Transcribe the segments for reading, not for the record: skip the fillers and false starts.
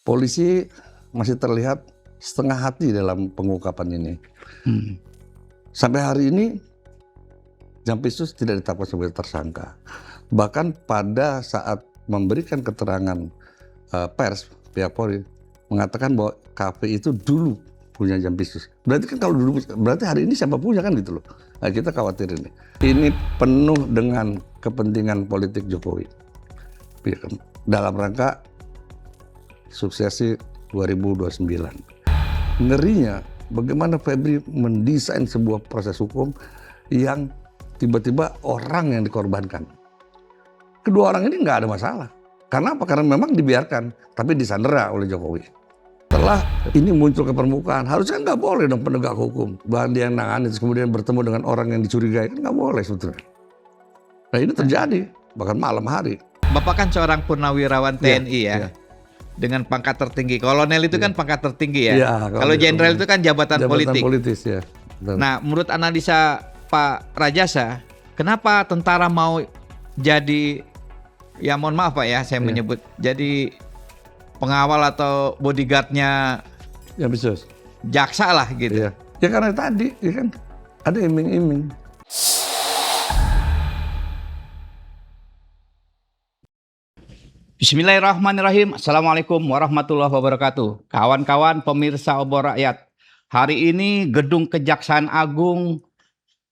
Polisi masih terlihat setengah hati dalam pengungkapan ini. Sampai hari ini Jampitsus tidak ditetapkan sebagai tersangka. Bahkan pada saat memberikan keterangan pers, pihak Polri mengatakan bahwa KP itu dulu punya Jampitsus. Berarti kan kalau dulu, berarti hari ini siapa punya kan gitu loh. Nah, kita khawatir ini. Ini penuh dengan kepentingan politik Jokowi. Dalam rangka suksesi 2029. Ngerinya bagaimana Febri mendesain sebuah proses hukum yang tiba-tiba orang yang dikorbankan. Kedua orang ini nggak ada masalah. Karena apa? Karena memang dibiarkan, tapi disandera oleh Jokowi. Setelah ini muncul ke permukaan, harusnya nggak boleh dong penegak hukum. Bahan dia yang nangani, kemudian bertemu dengan orang yang dicurigai, kan nggak boleh sebetulnya. Nah ini terjadi, bahkan malam hari. Bapak kan seorang purnawirawan TNI ya. Dengan pangkat tertinggi. Kolonel itu kan pangkat tertinggi ya. Kalau jenderal itu kan jabatan politik. Politis ya. Betul. Nah, menurut analisa Pak Rajasa, kenapa tentara mau jadi, ya mohon maaf Pak ya, saya menyebut jadi pengawal atau bodyguardnya Jampitsus, jaksa lah gitu. Ya karena tadi ya kan ada iming-iming. Bismillahirrahmanirrahim. Assalamualaikum warahmatullahi wabarakatuh. Kawan-kawan pemirsa Obor Rakyat, hari ini gedung Kejaksaan Agung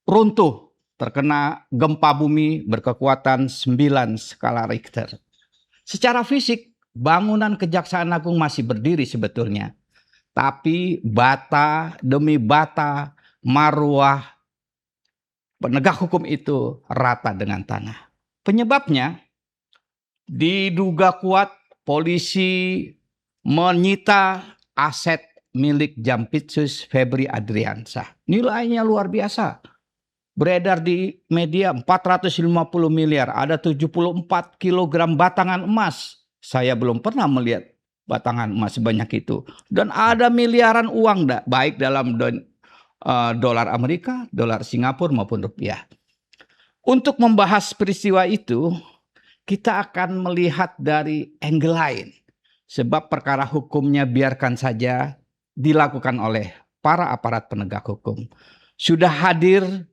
runtuh terkena gempa bumi berkekuatan 9 skala Richter. Secara fisik, bangunan Kejaksaan Agung masih berdiri sebetulnya. Tapi bata demi bata, marwah penegak hukum itu rata dengan tanah. Penyebabnya diduga kuat polisi menyita aset milik Jampitsus Febri Adriansyah. Nilainya luar biasa. Beredar di media 450 miliar, ada 74 kilogram batangan emas. Saya belum pernah melihat batangan emas sebanyak itu. Dan ada miliaran uang, baik dalam dolar Amerika, dolar Singapura maupun rupiah. Untuk membahas peristiwa itu, kita akan melihat dari angle lain. Sebab perkara hukumnya biarkan saja dilakukan oleh para aparat penegak hukum. Sudah hadir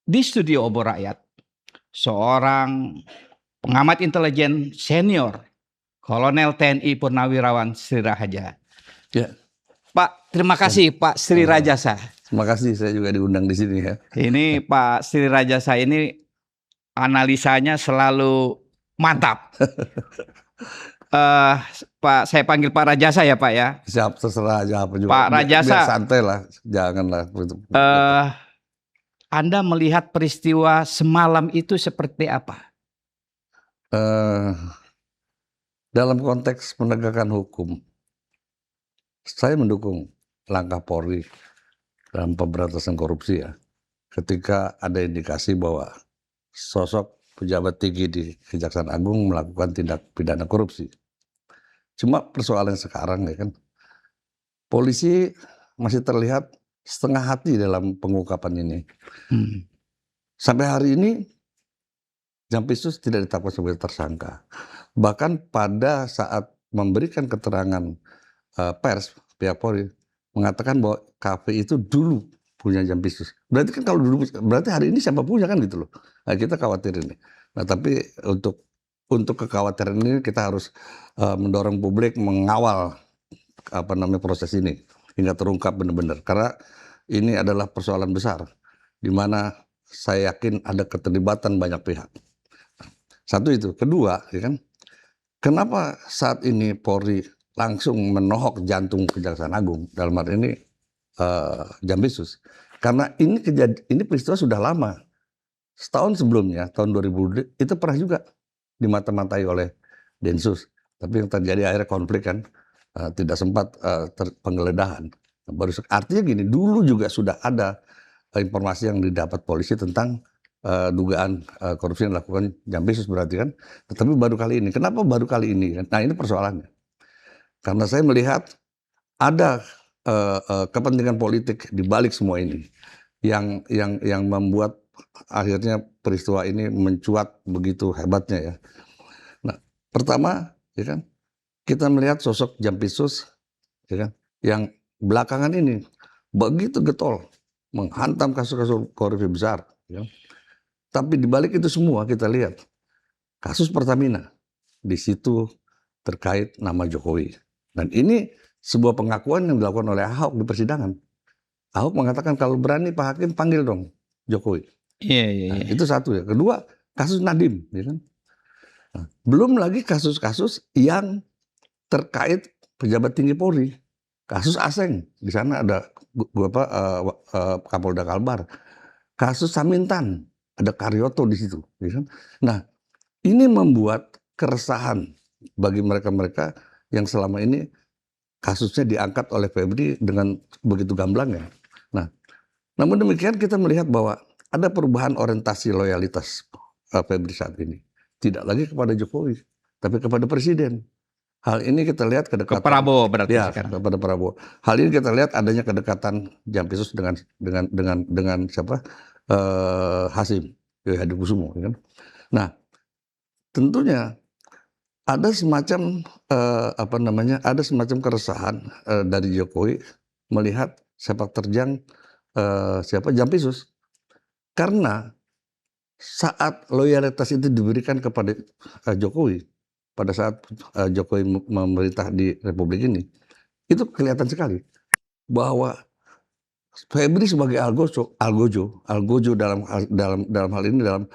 di studio Obor Rakyat seorang pengamat intelijen senior, Kolonel TNI Purnawirawan Sri Rahaja. Ya. Pak, terima kasih Pak Sri Rajasa. Terima kasih, saya juga diundang di sini ya. Ini Pak Sri Rajasa ini analisanya selalu mantap. Pak, saya panggil Pak Rajasa ya Pak ya. Siap, terserah aja apa juga. Pak Rajasa, biar santai lah, janganlah. Anda melihat peristiwa semalam itu seperti apa? Dalam konteks penegakan hukum, saya mendukung langkah Polri dalam pemberantasan korupsi ya. Ketika ada indikasi bahwa sosok pejabat tinggi di Kejaksaan Agung melakukan tindak pidana korupsi. Cuma persoalan sekarang ya kan, polisi masih terlihat setengah hati dalam pengungkapan ini. Sampai hari ini Jampitsus tidak ditetapkan sebagai tersangka. Bahkan pada saat memberikan keterangan pers, pihak Polri mengatakan bahwa KP itu dulu punya Jampitsus. Berarti kan kalau dulu, berarti hari ini siapa punya kan gitu loh. Nah, kita khawatir ini. Nah, tapi untuk kekhawatiran ini kita harus mendorong publik mengawal proses ini hingga terungkap benar-benar. Karena ini adalah persoalan besar di mana saya yakin ada keterlibatan banyak pihak. Satu itu, kedua, ya kan, kenapa saat ini Polri langsung menohok jantung Kejaksaan Agung dalam hal ini Jampitsus? Karena ini peristiwa sudah lama. Setahun sebelumnya, tahun 2000, itu pernah juga dimata-matai oleh Densus. Tapi yang terjadi akhirnya konflik kan, tidak sempat penggeledahan. Artinya gini, dulu juga sudah ada informasi yang didapat polisi tentang dugaan korupsi yang dilakukan Jampitsus berarti kan. Tetapi baru kali ini. Kenapa baru kali ini? Nah ini persoalannya. Karena saya melihat ada kepentingan politik di balik semua ini yang membuat akhirnya peristiwa ini mencuat begitu hebatnya ya. Nah, pertama ya kan, kita melihat sosok Jampitsus, ya kan, yang belakangan ini begitu getol menghantam kasus-kasus korupsi besar. Ya. Tapi di balik itu semua kita lihat kasus Pertamina di situ terkait nama Jokowi. Dan ini sebuah pengakuan yang dilakukan oleh Ahok di persidangan. Ahok mengatakan kalau berani Pak Hakim panggil dong Jokowi. Nah, itu satu ya. Kedua, kasus Nadiem, ya kan? Nah, belum lagi kasus-kasus yang terkait pejabat tinggi Polri. Kasus Aseng, di sana ada Kapolda Kalbar. Kasus Samintan, ada Karyoto di situ, ya kan? Nah, ini membuat keresahan bagi mereka-mereka yang selama ini kasusnya diangkat oleh Febri dengan begitu gamblangnya. Nah, namun demikian kita melihat bahwa ada perubahan orientasi loyalitas Febri saat ini. Tidak lagi kepada Jokowi, tapi kepada Presiden. Hal ini kita lihat Ke kedekatan Prabowo berarti ya sekarang. kepada Prabowo. Hal ini kita lihat adanya kedekatan Jampitsus dengan siapa Hasim Hadi-Kusumo, ya kan? Nah, tentunya ada semacam ada semacam keresahan dari Jokowi melihat sepak terjang Jampitsus, karena saat loyalitas itu diberikan kepada Jokowi pada saat Jokowi memerintah di Republik ini, itu kelihatan sekali bahwa Febri sebagai algojo dalam hal ini dalam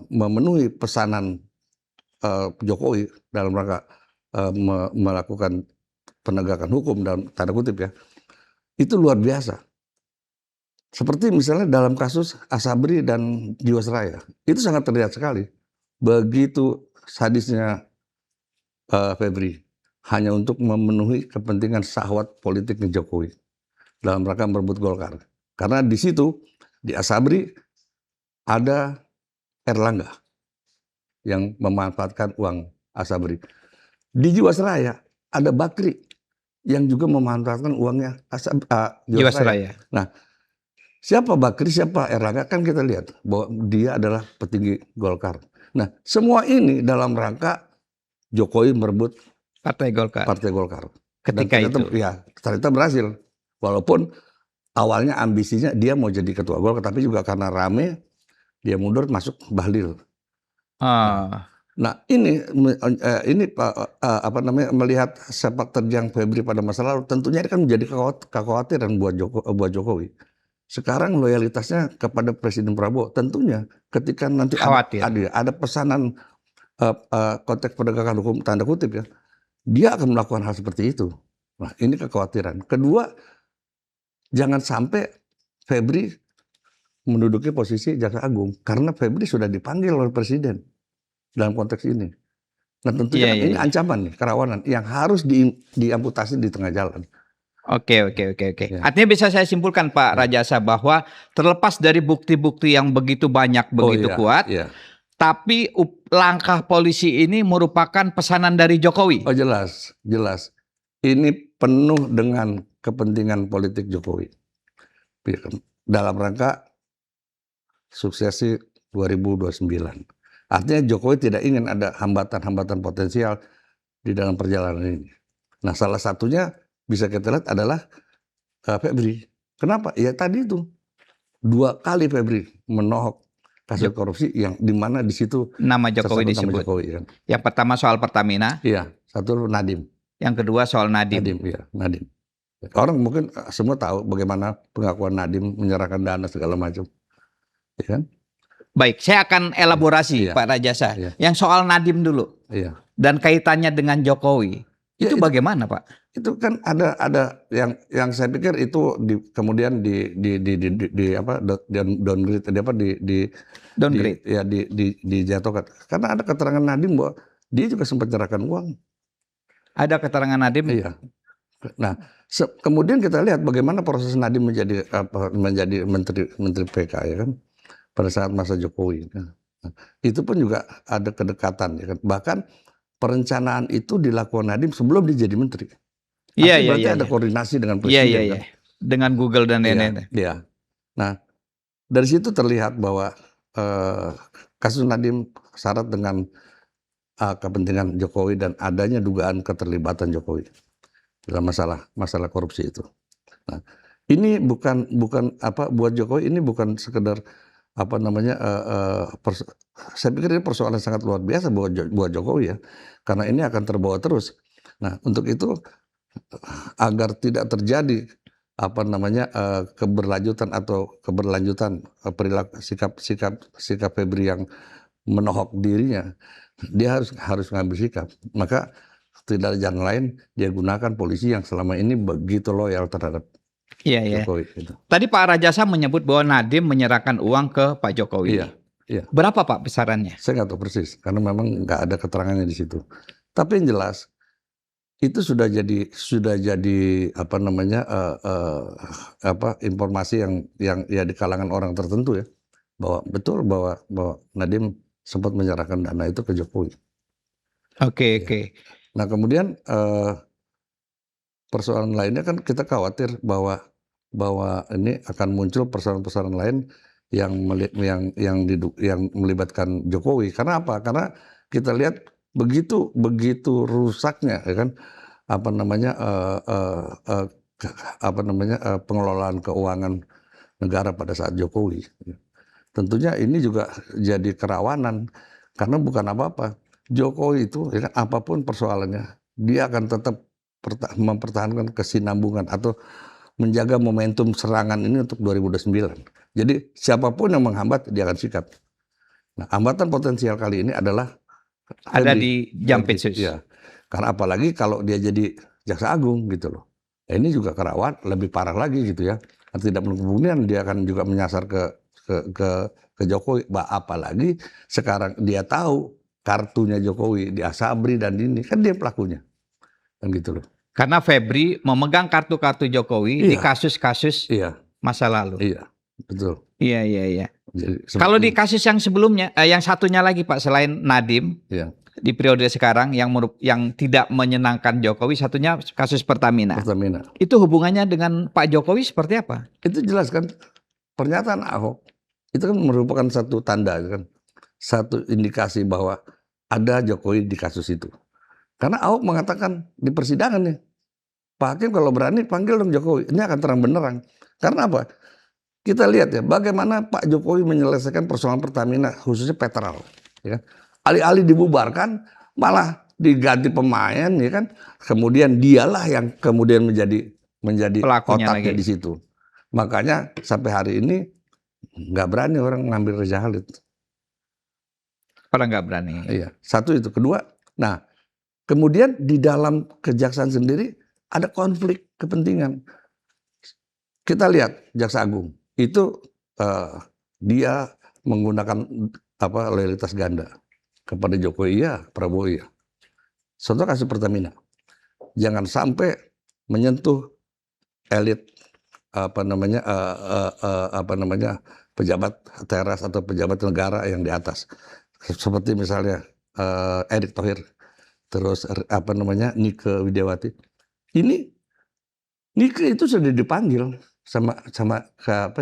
memenuhi pesanan Jokowi dalam rangka melakukan penegakan hukum dalam tanda kutip ya, itu luar biasa. Seperti misalnya dalam kasus Asabri dan Jiwasraya, itu sangat terlihat sekali begitu sadisnya Febri hanya untuk memenuhi kepentingan syahwat politiknya Jokowi dalam rangka merebut Golkar. Karena di situ di Asabri ada Erlangga yang memanfaatkan uang Asabri. Di Jiwasraya ada Bakri yang juga memanfaatkan uangnya Jiwasraya. Nah, siapa Bakri, siapa Erlangga, kan kita lihat bahwa dia adalah petinggi Golkar. Nah, semua ini dalam rangka Jokowi merebut Partai Golkar. Ketika dan ternyata, itu. ya, ternyata berhasil. Walaupun awalnya ambisinya dia mau jadi ketua Golkar, tapi juga karena rame dia mundur masuk Bahlil. Nah, ini melihat sepak terjang Febri pada masa lalu, tentunya ini kan menjadi kekhawatiran buat Jokowi. Sekarang loyalitasnya kepada Presiden Prabowo, tentunya ketika nanti ada pesanan konteks penegakan hukum tanda kutip ya, dia akan melakukan hal seperti itu. Nah, ini kekhawatiran. Kedua, jangan sampai Febri menduduki posisi Jaksa Agung, karena Febri sudah dipanggil oleh Presiden dalam konteks ini. Nah, tentunya ini ancaman nih, kerawanan yang harus diamputasi di tengah jalan. Oke. Ya. Artinya bisa saya simpulkan Pak Rajasa bahwa terlepas dari bukti-bukti yang begitu banyak, begitu kuat, tapi langkah polisi ini merupakan pesanan dari Jokowi. Oh, jelas. Ini penuh dengan kepentingan politik Jokowi dalam rangka suksesi 2029. Artinya Jokowi tidak ingin ada hambatan-hambatan potensial di dalam perjalanan ini. Nah, salah satunya bisa kita lihat adalah Febri. Kenapa? Ya tadi itu 2 kali Febri menohok kasus korupsi yang dimana di situ nama Jokowi disebut. Kan. Yang pertama soal Pertamina. Iya, satu Nadiem. Yang kedua soal Nadiem. Nadiem. Orang mungkin semua tahu bagaimana pengakuan Nadiem menyerahkan dana segala macam. Ya kan? Baik, saya akan elaborasi Pak Rajasa. Yang soal Nadiem dulu. Dan kaitannya dengan Jokowi. Itu bagaimana, Pak? Itu kan ada yang saya pikir itu kemudian dijatuhkan. Karena ada keterangan Nadiem bahwa dia juga sempat menyerahkan uang. Ada keterangan Nadiem? Iya. Nah, kemudian kita lihat bagaimana proses Nadiem menjadi menteri PK ya kan pada saat masa Jokowi. Nah, itu pun juga ada kedekatan ya kan. Bahkan perencanaan itu dilakukan Nadiem sebelum dia jadi menteri. Berarti ada koordinasi dengan presiden. Kan? Dengan Google dan lain-lain. Iya. Nah, dari situ terlihat bahwa kasus Nadiem syarat dengan kepentingan Jokowi dan adanya dugaan keterlibatan Jokowi dalam masalah korupsi itu. Nah, ini bukan buat Jokowi ini bukan sekedar saya pikir ini persoalan sangat luar biasa buat Jokowi ya, karena ini akan terbawa terus. Nah, untuk itu agar tidak terjadi keberlanjutan perilaku sikap Febri yang menohok dirinya, dia harus ngambil sikap. Maka tidak ada jalan lain, dia gunakan polisi yang selama ini begitu loyal terhadap Iya. Jokowi. Gitu. Tadi Pak Rajasa menyebut bahwa Nadiem menyerahkan uang ke Pak Jokowi. Iya. Berapa Pak besarannya? Saya nggak tahu persis karena memang nggak ada keterangannya di situ. Tapi yang jelas itu sudah jadi informasi yang ya di kalangan orang tertentu ya, bahwa betul bahwa Nadiem sempat menyerahkan dana itu ke Jokowi. Oke. Nah, kemudian persoalan lainnya kan kita khawatir bahwa ini akan muncul persoalan-persoalan lain yang melibatkan Jokowi. Karena apa? Karena kita lihat begitu rusaknya, ya kan, pengelolaan keuangan negara pada saat Jokowi. Tentunya ini juga jadi kerawanan karena bukan apa-apa. Jokowi itu, ya kan, apapun persoalannya, dia akan tetap mempertahankan kesinambungan atau menjaga momentum serangan ini untuk 2029. Jadi siapapun yang menghambat, dia akan sikat. Nah, hambatan potensial kali ini adalah ada di Jampitsus. Ya, karena apalagi kalau dia jadi jaksa agung gitu loh. Nah, ini juga kerawan lebih parah lagi gitu ya. Tidak kemudian dia akan juga menyasar ke Jokowi. Apalagi sekarang dia tahu kartunya Jokowi di Asabri dan ini kan dia pelakunya. Kan gitu loh. Karena Febri memegang kartu-kartu Jokowi di kasus-kasus masa lalu. Iya, betul. Iya. Kalau di kasus yang sebelumnya, yang satunya lagi Pak, selain Nadiem, di periode sekarang yang tidak menyenangkan Jokowi, satunya kasus Pertamina. Itu hubungannya dengan Pak Jokowi seperti apa? Itu jelas kan, pernyataan Ahok itu kan merupakan satu tanda kan, satu indikasi bahwa ada Jokowi di kasus itu. Karena Ahok mengatakan di persidangan nih, Pak Hakim kalau berani panggil dong Jokowi, ini akan terang benderang. Karena apa? Kita lihat ya, bagaimana Pak Jokowi menyelesaikan persoalan Pertamina, khususnya Petrol. Ya. Alih-alih dibubarkan, malah diganti pemain, ya kan? Kemudian dialah yang kemudian menjadi otaknya di situ. Makanya sampai hari ini nggak berani orang ngambil Reza Khalid. Orang nggak berani. Iya, satu itu. Kedua, nah kemudian di dalam kejaksaan sendiri ada konflik kepentingan. Kita lihat Jaksa Agung itu dia menggunakan loyalitas ganda kepada Jokowi ya, Prabowo ya. Contoh kasus Pertamina, jangan sampai menyentuh elit pejabat teras atau pejabat negara yang di atas, seperti misalnya Erick Thohir, terus Nike Widiawati. Nike itu sudah dipanggil sama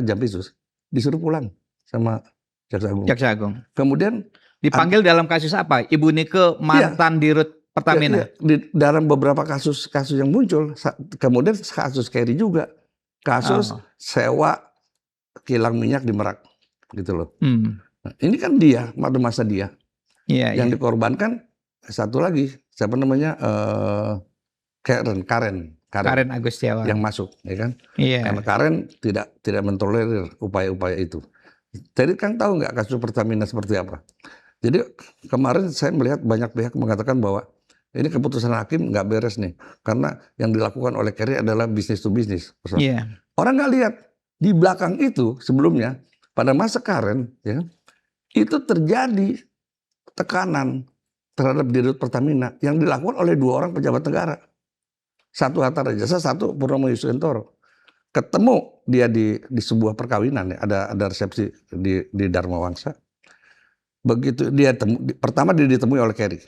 Jampitsus, disuruh pulang sama Jaksa Agung. Kemudian dipanggil dalam kasus apa? Ibu Nike mantan dirut Pertamina. Di dalam beberapa kasus yang muncul, kemudian kasus Kerry juga, kasus sewa kilang minyak di Merak, gitu loh. Nah, ini kan dia, masa dia, yang dikorbankan satu lagi, siapa namanya, Karen Agustiawan yang masuk, ya kan? Karena Karen tidak mentolerir upaya-upaya itu. Jadi kan tahu nggak kasus Pertamina seperti apa? Jadi kemarin saya melihat banyak pihak mengatakan bahwa ini keputusan hakim nggak beres nih, karena yang dilakukan oleh Kerry adalah bisnis to bisnis. Orang nggak lihat di belakang itu sebelumnya pada masa Karen, ya, itu terjadi tekanan terhadap dirut Pertamina yang dilakukan oleh dua orang pejabat negara. Satu Hatta Rajasa, satu Purnomo Yustiantoro. Ketemu dia di sebuah perkawinan, ya, ada resepsi di Dharma Wangsa. Begitu dia pertama dia ditemui oleh Kerry,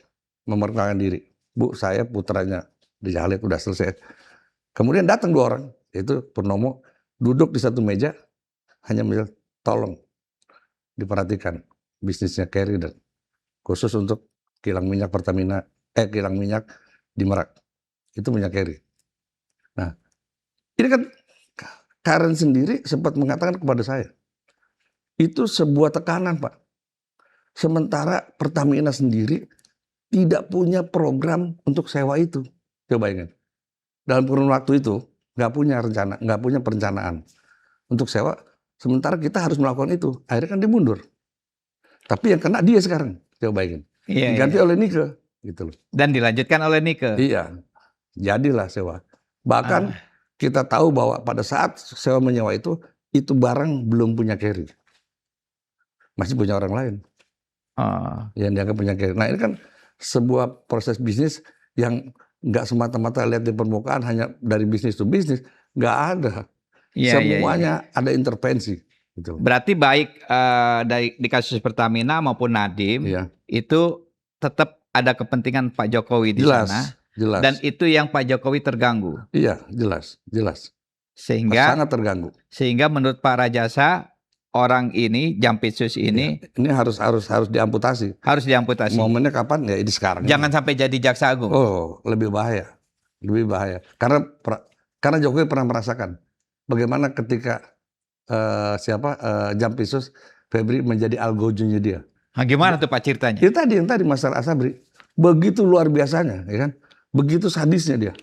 memperkenalkan diri. Bu, saya putranya di Khalid, udah selesai. Kemudian datang dua orang, yaitu Purnomo, duduk di satu meja, hanya bilang, tolong diperhatikan bisnisnya Kerry dan khusus untuk kilang minyak Pertamina, kilang minyak di Merak. Itu minyak Eri. Nah, ini kan Karen sendiri sempat mengatakan kepada saya, itu sebuah tekanan, Pak. Sementara Pertamina sendiri tidak punya program untuk sewa itu. Coba ingat. Dalam kurun waktu itu nggak punya rencana, nggak punya perencanaan untuk sewa. Sementara kita harus melakukan itu. Akhirnya kan dia mundur. Tapi yang kena dia sekarang. Coba ingat. Iya, Diganti iya. oleh Nike, gitu loh. Dan dilanjutkan oleh Nike. Iya, jadilah sewa. Bahkan kita tahu bahwa pada saat sewa menyewa itu barang belum punya carry. Masih punya orang lain. Yang dianggap punya carry. Nah, ini kan sebuah proses bisnis yang nggak semata-mata lihat di permukaan hanya dari bisnis to bisnis, nggak ada. Iya, Semuanya ada intervensi. Gitu. Berarti baik di kasus Pertamina maupun Nadiem itu tetap ada kepentingan Pak Jokowi di sana. Jelas. Dan itu yang Pak Jokowi terganggu. Iya, jelas. Sehingga sangat terganggu. Sehingga menurut Pak Rajasa, orang ini, Jampitsus ini, ini harus diamputasi. Harus diamputasi. Momennya kapan? Ya ini sekarang. Jangan sampai jadi jaksa agung. Oh, lebih bahaya. Karena Jokowi pernah merasakan bagaimana ketika Jampitsus Febri menjadi algojonya dia. Nah, gimana tuh Pak ceritanya? Itu yang tadi masalah Asabri. Begitu luar biasanya, ya kan? Begitu sadisnya dia.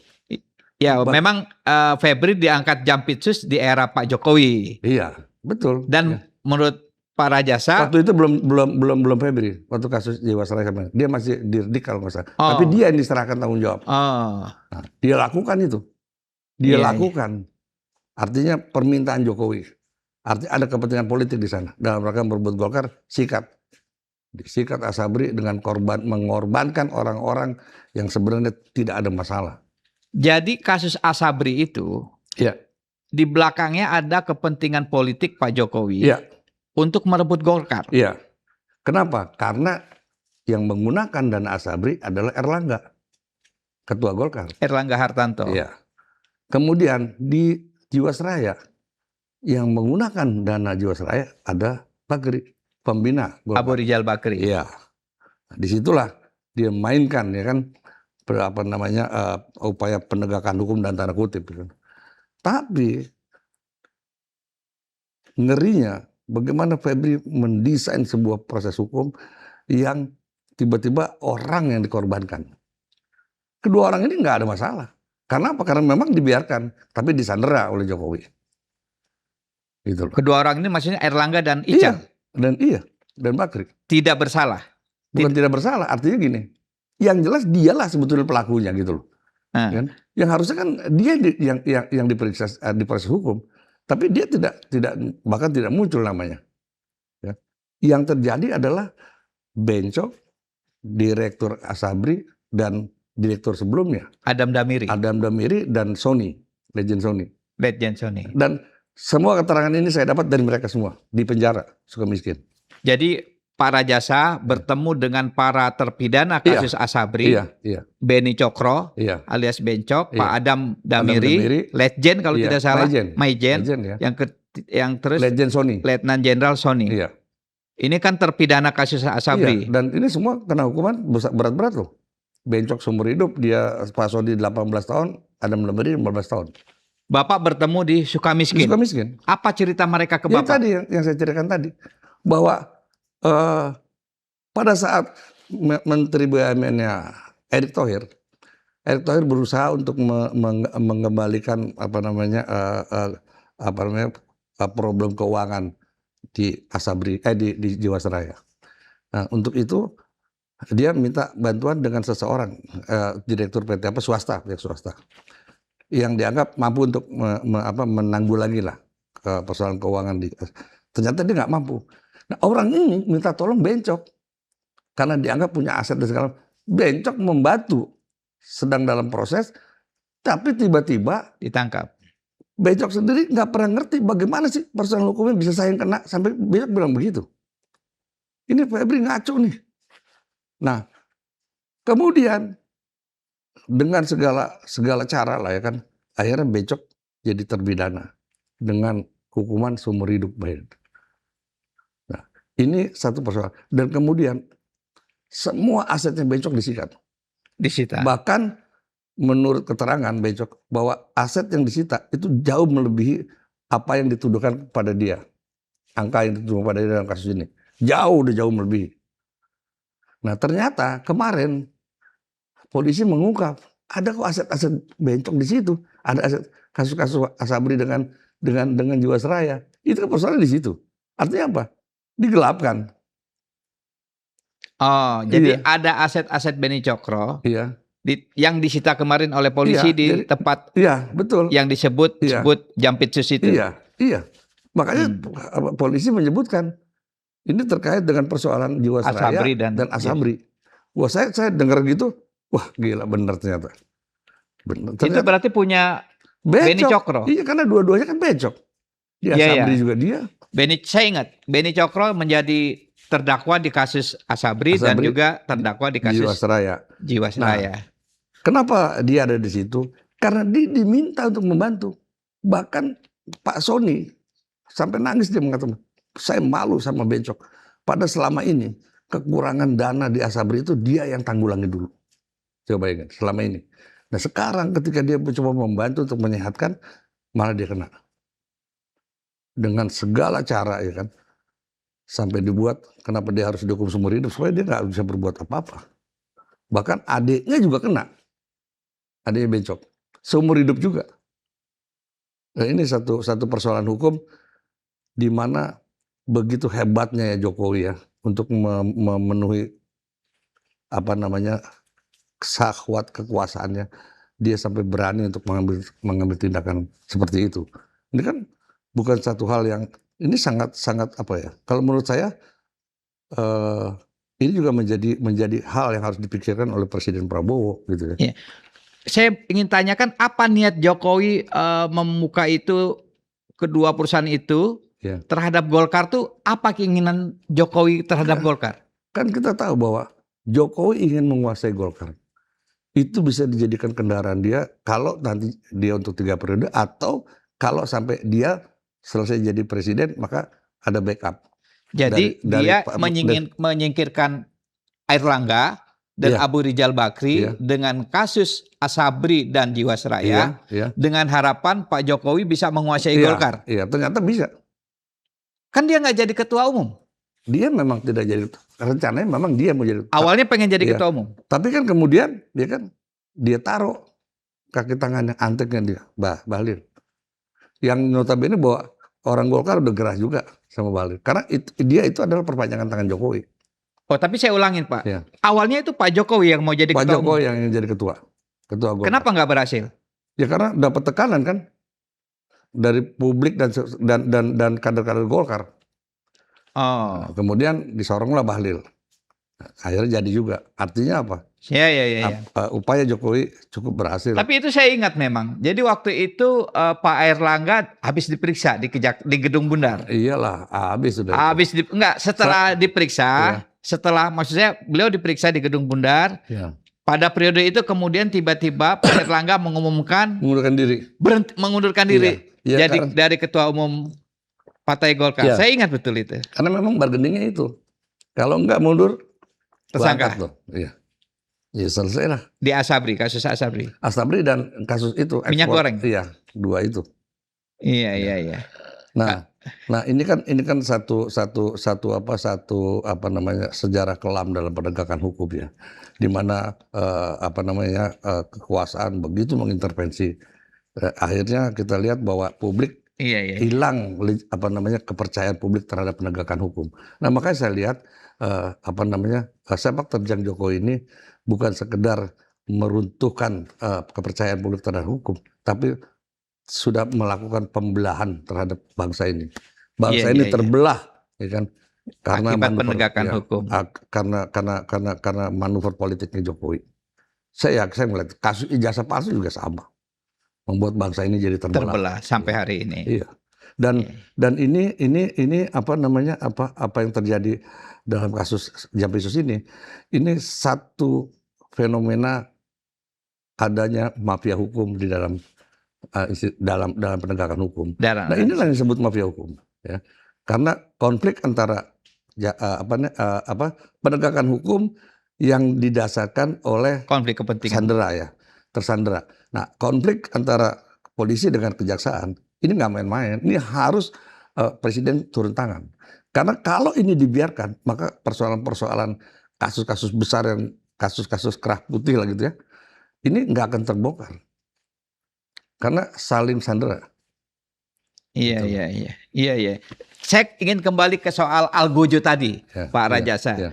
Ya, memang Febri diangkat Jampitsus di era Pak Jokowi. Iya, betul. Dan menurut Pak Rajasa, waktu itu belum Febri, waktu kasus Jiwasraya kemarin. Dia masih dirdik kalau nggak salah. Tapi dia yang diserahkan tanggung jawab. Nah, dia lakukan itu. Dia lakukan. Artinya permintaan Jokowi. Artinya ada kepentingan politik di sana. Dalam rangka merebut Golkar, sikat Asabri dengan mengorbankan orang-orang yang sebenarnya tidak ada masalah. Jadi kasus Asabri itu, di belakangnya ada kepentingan politik Pak Jokowi untuk merebut Golkar. Iya. Kenapa? Karena yang menggunakan dana Asabri adalah Erlangga, ketua Golkar. Erlangga Hartanto. Iya. Kemudian di Jiwasraya yang menggunakan dana Jiwasraya ada Bakri, pembina Golkar. Abu Rizal Bakri. Iya. Disitulah dia mainkan, ya kan, upaya penegakan hukum dan tanda kutip. Tapi ngerinya bagaimana Febri mendesain sebuah proses hukum yang tiba-tiba orang yang dikorbankan. Kedua orang ini nggak ada masalah. Karena apa? Karena memang dibiarkan, tapi disandera oleh Jokowi. Gitu loh. Kedua orang ini maksudnya Erlangga dan Ican. Dan Bakri. Tidak bersalah. Bukan tidak bersalah, artinya gini. Yang jelas dialah sebetulnya pelakunya gitu loh. Kan? Yang harusnya kan dia yang diperiksa di proses hukum, tapi dia bahkan tidak muncul namanya. Ya. Yang terjadi adalah bencok Direktur Asabri dan direktur sebelumnya. Adam Damiri dan Sony, Legend Sony. Dan semua keterangan ini saya dapat dari mereka semua di penjara Sukamiskin. Jadi Pak Rajasa bertemu dengan para terpidana kasus Asabri, Beni Cokro alias Bencok, Pak Adam Damiri, Legend kalau tidak salah, Maijen, yang terus Legend Sony, Letnan Jenderal Sony. Ini kan terpidana kasus Asabri. Dan ini semua kena hukuman berat-berat loh. Bencok seumur hidup, dia Pak Sodi 18 tahun, Adam Damiri 15 tahun. Bapak bertemu di Sukamiskin. Apa cerita mereka ke Bapak? Tadi yang saya ceritakan tadi, bahwa pada saat Menteri BUMN-nya Erick Thohir berusaha untuk mengembalikan problem keuangan di Asabri, di Jiwasraya. Nah, untuk itu dia minta bantuan dengan seseorang, direktur PT pihak swasta, yang dianggap mampu untuk menanggulangi lah persoalan keuangan ternyata dia nggak mampu. Nah, orang ini minta tolong Bencok karena dianggap punya aset dan segala. Bencok membantu, sedang dalam proses, tapi tiba-tiba ditangkap. Bencok sendiri nggak pernah ngerti bagaimana sih persoalan hukumnya bisa saya yang kena, sampai Bencok bilang begitu. Ini Febri ngaco nih. Nah, kemudian dengan segala cara lah, ya kan, akhirnya Bencok jadi terpidana dengan hukuman seumur hidup. Nah, ini satu persoalan. Dan kemudian semua asetnya Bencok disita. Disita. Bahkan menurut keterangan Bencok bahwa aset yang disita itu jauh melebihi apa yang dituduhkan kepada dia. Angka yang dituduhkan pada dia dalam kasus ini. Udah jauh melebihi. Nah ternyata kemarin polisi mengungkap ada kok aset-aset Bencok di situ. Ada aset kasus-kasus Asabri dengan Jiwasraya. Itu kan persoalannya di situ. Artinya apa? Digelapkan. Oh, jadi Iya. ada aset-aset Beni Cokro Iya. yang disita kemarin oleh polisi Iya, di jadi- tempat Iya, betul. yang disebut Iya. Jampitsus itu. Iya. Makanya polisi menyebutkan ini terkait dengan persoalan Jiwasraya Asabri dan Asabri. Wah, saya dengar gitu, wah gila bener ternyata. Bener. Itu berarti punya Beni Bencok. Cokro. Iya, karena dua-duanya kan Bencok. Di Iya, Asabri iya. juga dia. Saya ingat Beni Cokro menjadi terdakwa di kasus Asabri dan Asabri, juga terdakwa di kasus Jiwasraya. Jiwasraya. Kenapa dia ada di situ? Karena dia diminta untuk membantu. Bahkan Pak Sony sampai nangis dia mengatakan, saya malu sama Bencok. Pada selama ini kekurangan dana di Asabri itu dia yang tanggulangi dulu. Coba ingat selama ini. Nah sekarang ketika dia mencoba membantu untuk menyehatkan, malah dia kena. Dengan segala cara ya kan. Sampai dibuat kenapa dia harus dihukum seumur hidup supaya dia nggak bisa berbuat apa-apa. Bahkan adiknya juga kena. Adiknya Bencok. Seumur hidup juga. Nah ini satu persoalan hukum di mana begitu hebatnya ya Jokowi ya untuk memenuhi syahwat kekuasaannya, dia sampai berani untuk mengambil tindakan seperti itu. Ini kan bukan satu hal yang ini sangat kalau menurut saya ini juga menjadi hal yang harus dipikirkan oleh Presiden Prabowo gitu ya. Saya ingin tanyakan apa niat Jokowi membuka itu kedua perusahaan itu terhadap Golkar tuh, apa keinginan Jokowi terhadap Golkar? Kan kita tahu bahwa Jokowi ingin menguasai Golkar. Itu bisa dijadikan kendaraan dia kalau nanti dia untuk 3 periode atau kalau sampai dia selesai jadi presiden maka ada backup. Jadi dia menyingkirkan Airlangga dan Abu Rizal Bakri dengan kasus Asabri dan Jiwasraya dengan harapan Pak Jokowi bisa menguasai Golkar. Iya, ternyata bisa. Kan dia nggak jadi ketua umum. Dia memang tidak jadi, rencananya memang dia mau jadi. Awalnya pengen jadi ketua umum. Tapi kan kemudian dia taruh kaki tangannya anteknya dia, Bahlil. Yang notabene bahwa orang Golkar udah gerah juga sama Bahlil. Karena dia itu adalah perpanjangan tangan Jokowi. Oh, tapi saya ulangin Pak. Awalnya itu Pak Jokowi yang mau jadi ketua umum. Pak Jokowi yang jadi ketua Golkar. Kenapa nggak berhasil? Ya karena dapat tekanan kan dari publik dan kader-kader Golkar. Nah, kemudian disoronglah Bahlil. Akhirnya jadi juga. Artinya apa? Iya. Upaya Jokowi cukup berhasil. Tapi itu saya ingat memang. Jadi waktu itu Pak Airlangga habis diperiksa di Gedung Bundar. Iyalah, habis sudah. Setelah diperiksa, maksudnya beliau diperiksa di Gedung Bundar. Pada periode itu kemudian tiba-tiba Pak Airlangga mengumumkan mengundurkan diri. Jadi dari ketua umum Partai Golkar. Saya ingat betul itu. Karena memang bargainingnya itu. Kalau enggak mundur, tersangka. Iya. Ya selesai lah. Di Asabri, kasus Asabri. Asabri dan kasus itu. Minyak goreng. Iya, 2 itu. Iya. Nah ini kan satu sejarah kelam dalam penegakan hukum ya. Di mana kekuasaan begitu mengintervensi. Akhirnya kita lihat bahwa publik hilang kepercayaan publik terhadap penegakan hukum. Nah makanya saya lihat sepak terjang Jokowi ini bukan sekedar meruntuhkan kepercayaan publik terhadap hukum, tapi sudah melakukan pembelahan terhadap bangsa ini. Bangsa ini terbelah, ya kan? Karena akibat penegakan hukum. Karena manuver politiknya Jokowi. Saya melihat kasus ijazah palsu juga sama. Membuat bangsa ini jadi terbelah sampai hari ini. Iya. Dan ini apa yang terjadi dalam kasus Jampitsus ini satu fenomena adanya mafia hukum di dalam penegakan hukum. Nah inilah yang disebut mafia hukum ya. Karena konflik antara penegakan hukum yang didasarkan oleh Konflik kepentingan. sandera ya, tersandera. Nah, konflik antara polisi dengan kejaksaan ini nggak main-main. Ini harus presiden turun tangan. Karena kalau ini dibiarkan, maka persoalan-persoalan kasus-kasus besar yang kasus-kasus kerah putih lah gitu ya, ini nggak akan terbongkar. Karena saling sandera. Iya, Gitu. iya. Saya ingin kembali ke soal Algojo tadi, Ya, Pak ya, Rajasa. ya.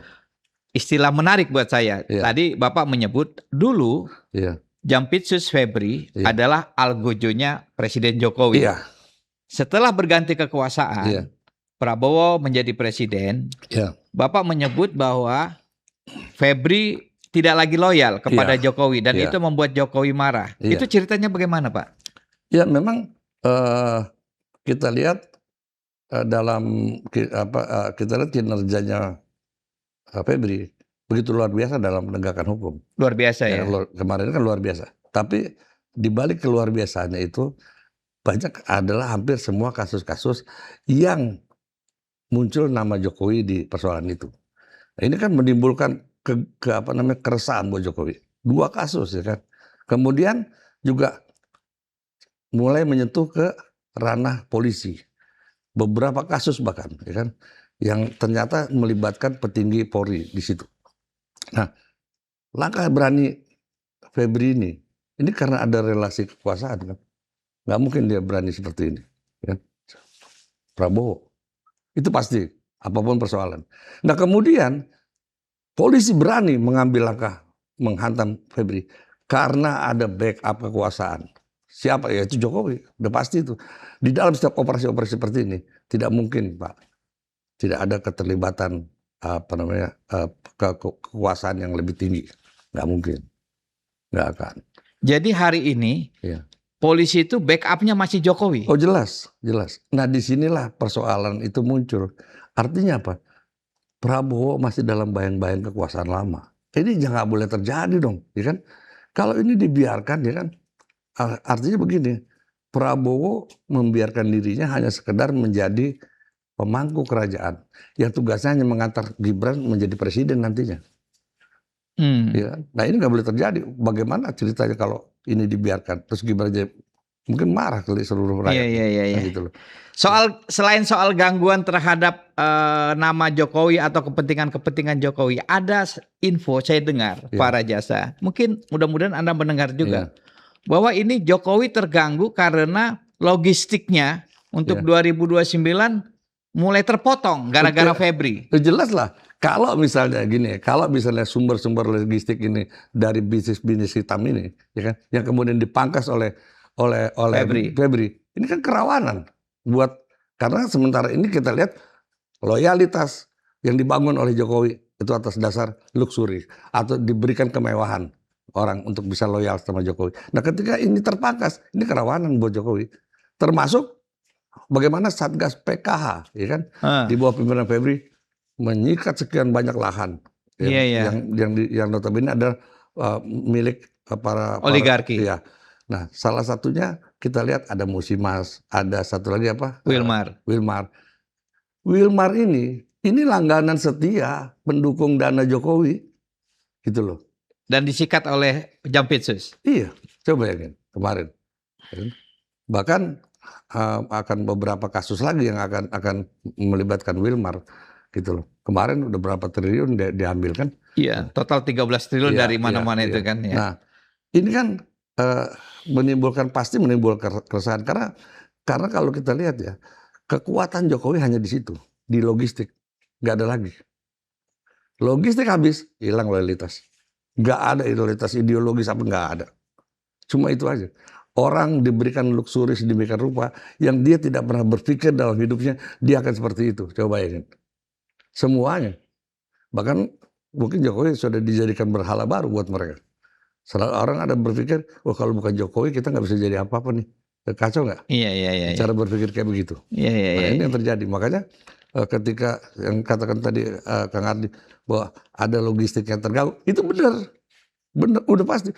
Istilah menarik buat saya. Iya. Tadi Bapak menyebut dulu Iya, Jampitsus Febri Iya. adalah Algojonya Presiden Jokowi. iya, Setelah berganti kekuasaan, Iya. Prabowo menjadi presiden. iya, Bapak menyebut bahwa Febri tidak lagi loyal kepada Iya. Jokowi dan Iya. itu membuat Jokowi marah. Iya. Itu ceritanya bagaimana, Pak? ya. Memang kita lihat dalam kita lihat kinerjanya Febri begitu luar biasa dalam penegakan hukum. Luar biasa ya. Kemarin kan luar biasa. Tapi di balik keluar biasanya itu banyak adalah hampir semua kasus-kasus yang muncul nama Jokowi di persoalan itu. Nah, ini kan menimbulkan keresahan buat Jokowi. 2 kasus ya kan. Kemudian juga mulai menyentuh ke ranah polisi. Beberapa kasus bahkan ya kan yang ternyata melibatkan petinggi Polri di situ. Nah, langkah berani Febri ini karena ada relasi kekuasaan kan. Nggak mungkin dia berani seperti ini. Kan? Prabowo. Itu pasti, apapun persoalan. Nah kemudian, polisi berani mengambil langkah menghantam Febri. Karena ada backup kekuasaan. Siapa? Ya itu Jokowi. Udah pasti itu. Di dalam setiap operasi-operasi seperti ini, tidak mungkin Pak. Tidak ada keterlibatan kekuasaan yang lebih tinggi. Nggak mungkin. Nggak akan. Jadi hari ini Iya. polisi itu backupnya masih Jokowi. Oh jelas. Nah disinilah persoalan itu muncul. Artinya apa? Prabowo masih dalam bayang-bayang kekuasaan lama. Ini jangan boleh terjadi dong, ya kan? Kalau ini dibiarkan, ya kan? Artinya begini, Prabowo membiarkan dirinya hanya sekedar menjadi pemangku kerajaan yang tugasnya hanya mengantar Gibran menjadi presiden nantinya. Ya, nah ini nggak boleh terjadi. Bagaimana ceritanya kalau ini dibiarkan? Terus Gibran jadi mungkin marah kali seluruh rakyat. Iya. Gitu loh. Selain soal gangguan terhadap nama Jokowi atau kepentingan Jokowi, ada info saya dengar Pak Rajasa. Mungkin mudah-mudahan Anda mendengar juga bahwa ini Jokowi terganggu karena logistiknya untuk 2029 mulai terpotong gara-gara Febri. Jelas lah. Kalau misalnya gini, kalau misalnya sumber-sumber logistik ini dari bisnis hitam ini, ya kan, yang kemudian dipangkas oleh Febri, ini kan kerawanan buat, karena sementara ini kita lihat loyalitas yang dibangun oleh Jokowi itu atas dasar luxury atau diberikan kemewahan orang untuk bisa loyal sama Jokowi. Nah, ketika ini terpangkas, ini kerawanan buat Jokowi. Termasuk bagaimana Satgas PKH, ya kan, di bawah pimpinan Febri menyikat sekian banyak lahan yang notabene adalah milik para oligarki. Ya. Nah, salah satunya kita lihat ada Musimas, ada satu lagi apa? Wilmar ini langganan setia pendukung dana Jokowi, gitu loh. Dan disikat oleh Jampitsus. Iya, coba ya kemarin. Bahkan akan beberapa kasus lagi yang akan melibatkan Wilmar, gitu loh. Kemarin udah berapa triliun diambil kan? Iya, total 13 triliun dari mana-mana itu kan. Ya. Nah, ini kan pasti menimbulkan keresahan karena kalau kita lihat ya, kekuatan Jokowi hanya di situ, di logistik, nggak ada lagi. Logistik habis, hilang loyalitas. Nggak ada loyalitas ideologis apa, nggak ada. Cuma itu aja. Orang diberikan luxury sedemikian rupa yang dia tidak pernah berpikir dalam hidupnya dia akan seperti itu. Coba bayangin. Semuanya. Bahkan mungkin Jokowi sudah dijadikan berhala baru buat mereka. Setelah orang ada berpikir, oh kalau bukan Jokowi kita nggak bisa jadi apa-apa nih. Kacau nggak? Iya. Cara berpikir kayak begitu. Iya. Ini yang terjadi. Makanya ketika yang katakan tadi Kang Ardi bahwa ada logistik yang terganggu, itu benar, udah pasti.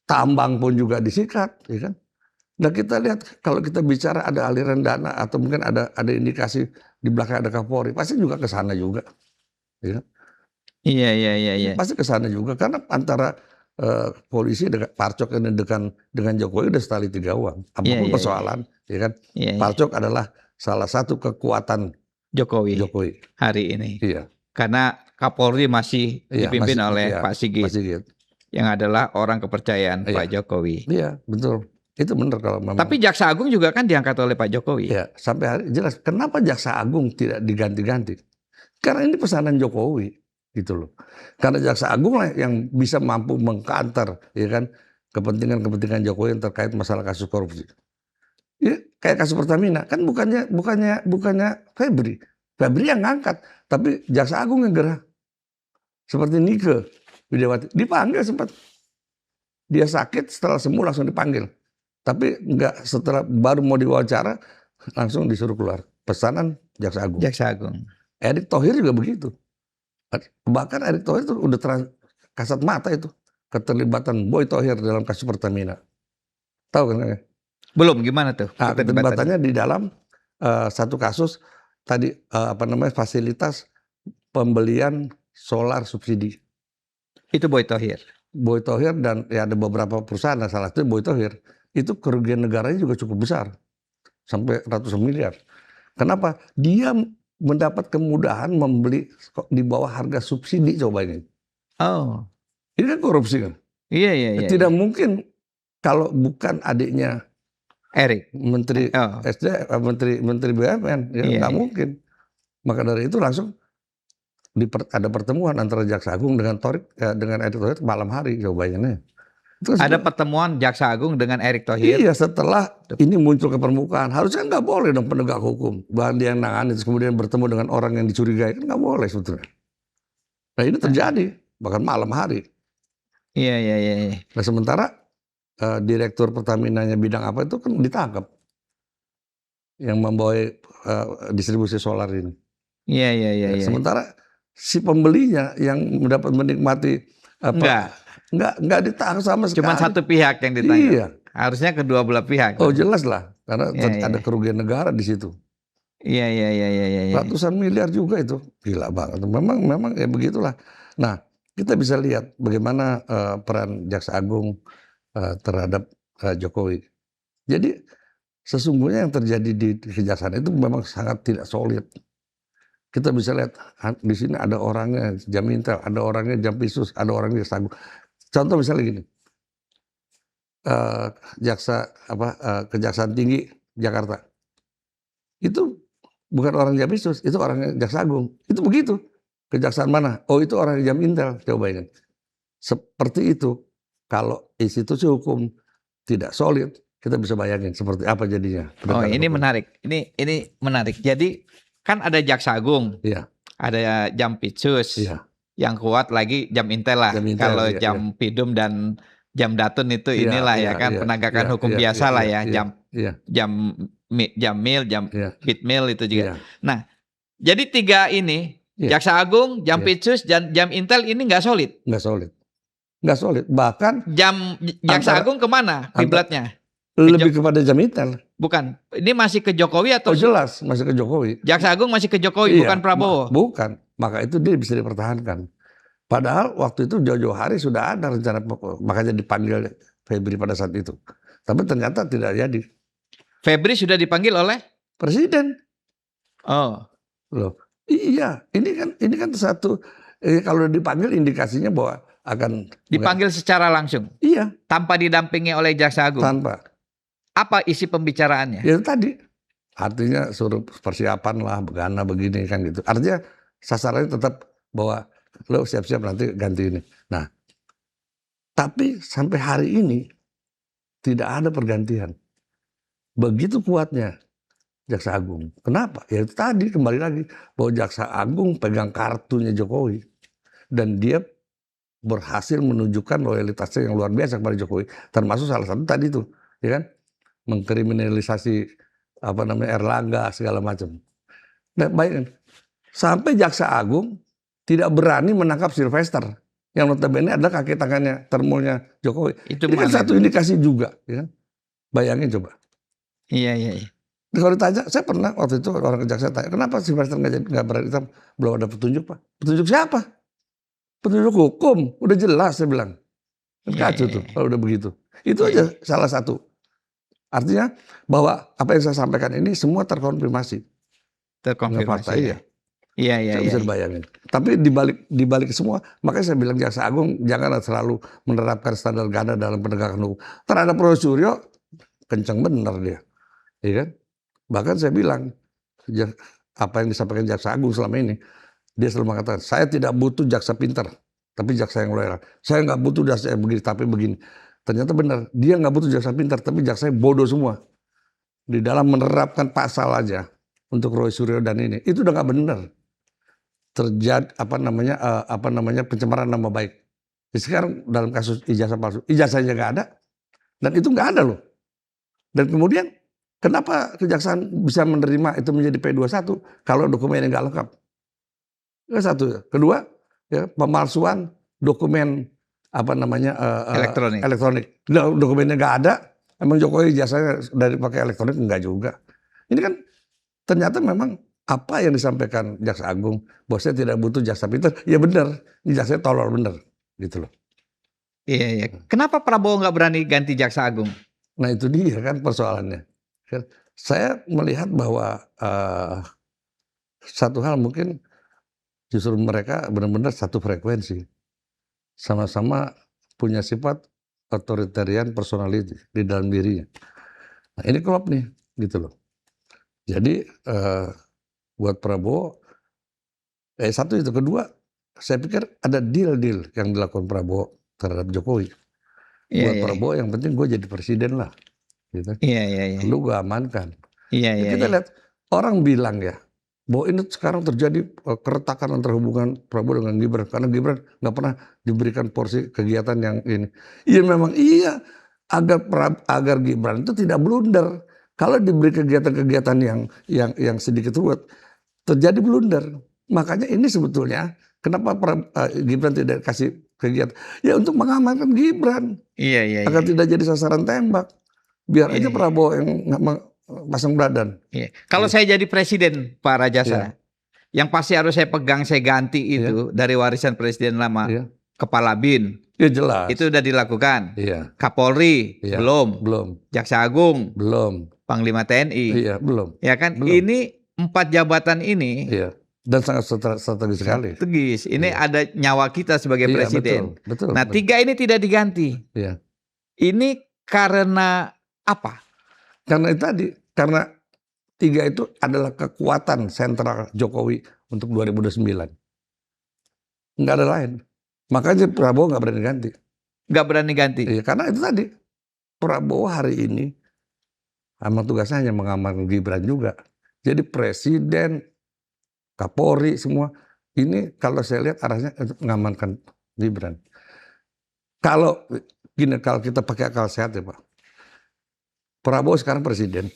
Tambang pun juga disikat, ya kan? Nah kita lihat kalau kita bicara ada aliran dana atau mungkin ada indikasi di belakang ada Kapolri, pasti juga ke sana juga, ya kan? Iya, iya, iya, iya. Pasti ke sana juga karena antara polisi dengan Parcok ini dengan Jokowi udah setali 3 uang. Iya, Apapun iya, iya. persoalan, ya kan? Iya, iya. Parcok adalah salah satu kekuatan Jokowi Jokowi. hari ini. Iya, Karena Kapolri masih iya dipimpin masih oleh iya, Pak Pak Sigit Sigit. yang adalah orang kepercayaan Iya. Pak Jokowi. Iya, betul. Itu benar kalau memang. Tapi Jaksa Agung juga kan diangkat oleh Pak Jokowi. Ya, sampai hari jelas. Kenapa Jaksa Agung tidak diganti-ganti? Karena ini pesanan Jokowi, gitu loh. Karena Jaksa Agung lah yang bisa mampu mengkanter, ya kan, kepentingan-kepentingan Jokowi yang terkait masalah kasus korupsi. Ya, kayak kasus Pertamina kan bukannya Febri. Febri yang ngangkat, tapi Jaksa Agung yang gerah. Seperti Nike Widiawati dipanggil sempat. Dia sakit setelah sembuh langsung dipanggil. Tapi enggak, setelah baru mau diwawancara langsung disuruh keluar. Pesanan Jaksa Agung. Jaksa Agung. Erick Thohir juga begitu. Bahkan Erick Thohir itu udah kasat mata itu keterlibatan Boy Thohir dalam kasus Pertamina. Tahu kan? Belum, gimana tuh? Nah, keterlibatannya? keterlibatannya di dalam satu kasus tadi fasilitas pembelian solar subsidi. Itu Boy Thohir. Boy Thohir dan ya ada beberapa perusahaan, salah satu Boy Thohir. Itu kerugian negaranya juga cukup besar. Sampai ratusan miliar. Kenapa? Dia mendapat kemudahan membeli di bawah harga subsidi, coba ini. Oh. Ini kan korupsi kan? Iya, iya, iya. Tidak mungkin kalau bukan adiknya Erick. Menteri Menteri BUMN, ya Iya, nggak iya. mungkin. Maka dari itu langsung ada pertemuan antara Jaksa Agung dengan Erick Thohir malam hari, coba ini. Ada pertemuan Jaksa Agung dengan Erick Thohir. Iya, setelah ini muncul ke permukaan, harusnya nggak boleh dong penegak hukum, bahkan dia yang nangani kemudian bertemu dengan orang yang dicurigai, kan nggak boleh sebetulnya. Nah ini terjadi bahkan malam hari. Iya, iya, iya. Nah sementara direktur Pertaminanya bidang apa itu kan ditangkap, yang membawa distribusi solar ini. Iya, iya, iya. Sementara si pembelinya yang mendapat menikmati nggak ditangkap sama sekali. Cuma satu pihak yang ditangkap. Iya. Harusnya kedua belah pihak. Oh jelas lah, karena Iya, ada kerugian negara di situ. Iya, iya, iya, iya, iya. Ratusan miliar juga itu, gila banget. Memang ya begitulah. Nah, kita bisa lihat bagaimana peran Jaksa Agung terhadap Jokowi. Jadi sesungguhnya yang terjadi di kejaksaan itu memang sangat tidak solid. Kita bisa lihat di sini ada orangnya Jam Intel, ada orangnya Jampisus, ada orangnya Jaksa Agung. Contoh misalnya gini, Kejaksaan Tinggi Jakarta itu bukan orang Jampisus, itu orangnya Jaksa Agung. Itu begitu. Kejaksaan mana? Oh itu orang Jam Intel. Coba ingat. Seperti itu. Kalau institusi hukum tidak solid, kita bisa bayangin seperti apa jadinya. Oh ini hukum. Menarik. Ini menarik. Jadi kan ada Jaksa Agung, iya. Ada Jampitsus, iya. Yang kuat lagi Jam Intel lah. Kalau iya, Jam Pidum dan Jam Datun itu inilah ya kan penegakan hukum biasa lah ya. Jamil, Bitmil itu juga. Nah, jadi tiga ini Jaksa Agung, Jampitsus, dan Jam Intel ini nggak solid. Nggak solid. Bahkan Jaksa Agung kemana kiblatnya? Lebih kepada Jam Intel. Bukan. Ini masih ke Jokowi atau? Oh jelas masih ke Jokowi. Jaksa Agung masih ke Jokowi, bukan Prabowo. Bukan. Maka itu dia bisa dipertahankan. Padahal waktu itu jauh-jauh hari sudah ada rencana, makanya dipanggil Febri pada saat itu. Tapi ternyata tidak jadi. Febri sudah dipanggil oleh Presiden. Oh. Loh. Iya, ini kan satu kalau dipanggil indikasinya bahwa akan dipanggil secara langsung. Iya. Tanpa didampingi oleh Jaksa Agung. Tanpa. Apa isi pembicaraannya? Ya tadi. Artinya suruh persiapan lah, begini kan gitu. Artinya sasarannya tetap bahwa lo siap-siap nanti ganti ini. Nah, tapi sampai hari ini tidak ada pergantian. Begitu kuatnya Jaksa Agung. Kenapa? Ya itu tadi kembali lagi bahwa Jaksa Agung pegang kartunya Jokowi dan dia berhasil menunjukkan loyalitasnya yang luar biasa kepada Jokowi. Termasuk salah satu tadi itu, ya kan, mengkriminalisasi Erlangga segala macam. Nah, bayangin sampai Jaksa Agung tidak berani menangkap Sylvester yang notabene adalah kaki tangannya termolnya Jokowi. Itu kan satu indikasi juga, ya kan? Bayangin coba. Iya. Kalau ditanya, saya pernah waktu itu orang kejaksaan tanya, kenapa Sylvester nggak berani? Belum ada petunjuk, Pak. Petunjuk siapa? petunjuk hukum, udah jelas saya bilang. Kan Iya, kacau iya, tuh iya. kalau udah begitu. Itu Iya, aja salah satu. Artinya bahwa apa yang saya sampaikan ini semua terkonfirmasi dengan terkonfirmasi fakta, ya. iya. Iya, iya, Saya iya. bisa bayangin. Tapi di balik semua, makanya saya bilang Jaksa Agung janganlah selalu menerapkan standar ganda dalam penegakan hukum. Terhadap Prof. Suryo kencang benar dia, ya kan? Bahkan saya bilang apa yang disampaikan Jaksa Agung selama ini, dia selalu mengatakan saya tidak butuh jaksa pintar, tapi jaksa yang loyal. Saya nggak butuh jaksa yang begini, tapi begini. Ternyata benar, dia nggak butuh jaksa pintar, tapi jaksa yang bodoh semua di dalam menerapkan pasal aja untuk Roy Suryo dan ini. Itu udah nggak benar. Terjadi apa namanya pencemaran nama baik. Jadi sekarang dalam kasus ijazah palsu, ijazahnya nggak ada dan itu nggak ada loh. Dan kemudian kenapa kejaksaan bisa menerima itu menjadi P21 kalau dokumennya nggak lengkap? Itu satu. Kedua, ya, pemalsuan dokumen Elektronik. elektronik. Dokumennya nggak ada. Emang Jokowi ijazahnya dari pakai elektronik enggak juga. Ini kan ternyata memang apa yang disampaikan Jaksa Agung bahwa saya tidak butuh jaksa pintar, ya benar, ini jaksanya tolol benar, gitu loh. Iya, iya. Kenapa Prabowo nggak berani ganti Jaksa Agung? Nah itu dia kan persoalannya. Kan saya melihat bahwa satu hal mungkin justru mereka benar-benar satu frekuensi, sama-sama punya sifat authoritarian personality di dalam dirinya. Nah ini klop nih, gitu loh. Jadi buat Prabowo, satu itu. Kedua, saya pikir ada deal-deal yang dilakukan Prabowo terhadap Jokowi. Iya, Buat iya, Prabowo yang penting gue jadi presiden lah, gitu. iya, iya, iya, Lu gue amankan. iya, Ya, iya, kita iya. lihat orang bilang ya bahwa ini sekarang terjadi keretakan antara hubungan Prabowo dengan Gibran karena Gibran nggak pernah diberikan porsi kegiatan yang ini. Iya memang iya agar Gibran itu tidak blunder. Kalau diberi kegiatan-kegiatan yang sedikit ruwet, terjadi blunder. Makanya ini sebetulnya kenapa Gibran tidak kasih kegiatan? Ya untuk mengamankan Gibran Iya, iya, iya. agar tidak jadi sasaran tembak. Biar Iya, aja iya. Prabowo yang pasang badan. Iya. Kalau saya jadi presiden, Pak Rajasa, Iya, yang pasti harus saya pegang, saya ganti iya, itu dari warisan presiden lama. iya. Kepala BIN, Ya jelas. itu udah dilakukan. Iya, Kapolri, iya. belum. Belum, Jaksa Agung, belum. Panglima TNI. Iya, belum. Ya kan, Belum. ini 4 jabatan ini Iya. Dan sangat strategis sekali. strategis. Ini Iya. ada nyawa kita sebagai Iya, presiden. betul. Nah, 3 ini tidak diganti. Iya. Ini karena apa? Karena itu tadi, karena 3 itu adalah kekuatan sentral Jokowi untuk 2029. Nggak ada lain. Makanya Prabowo nggak berani ganti. Nggak berani ganti. Iya, karena itu tadi. Prabowo hari ini emang tugasnya hanya mengamankan Gibran juga. Jadi presiden, Kapolri semua ini kalau saya lihat arahnya untuk mengamankan Gibran. Kalau kita pakai akal sehat ya Pak. Prabowo sekarang presiden,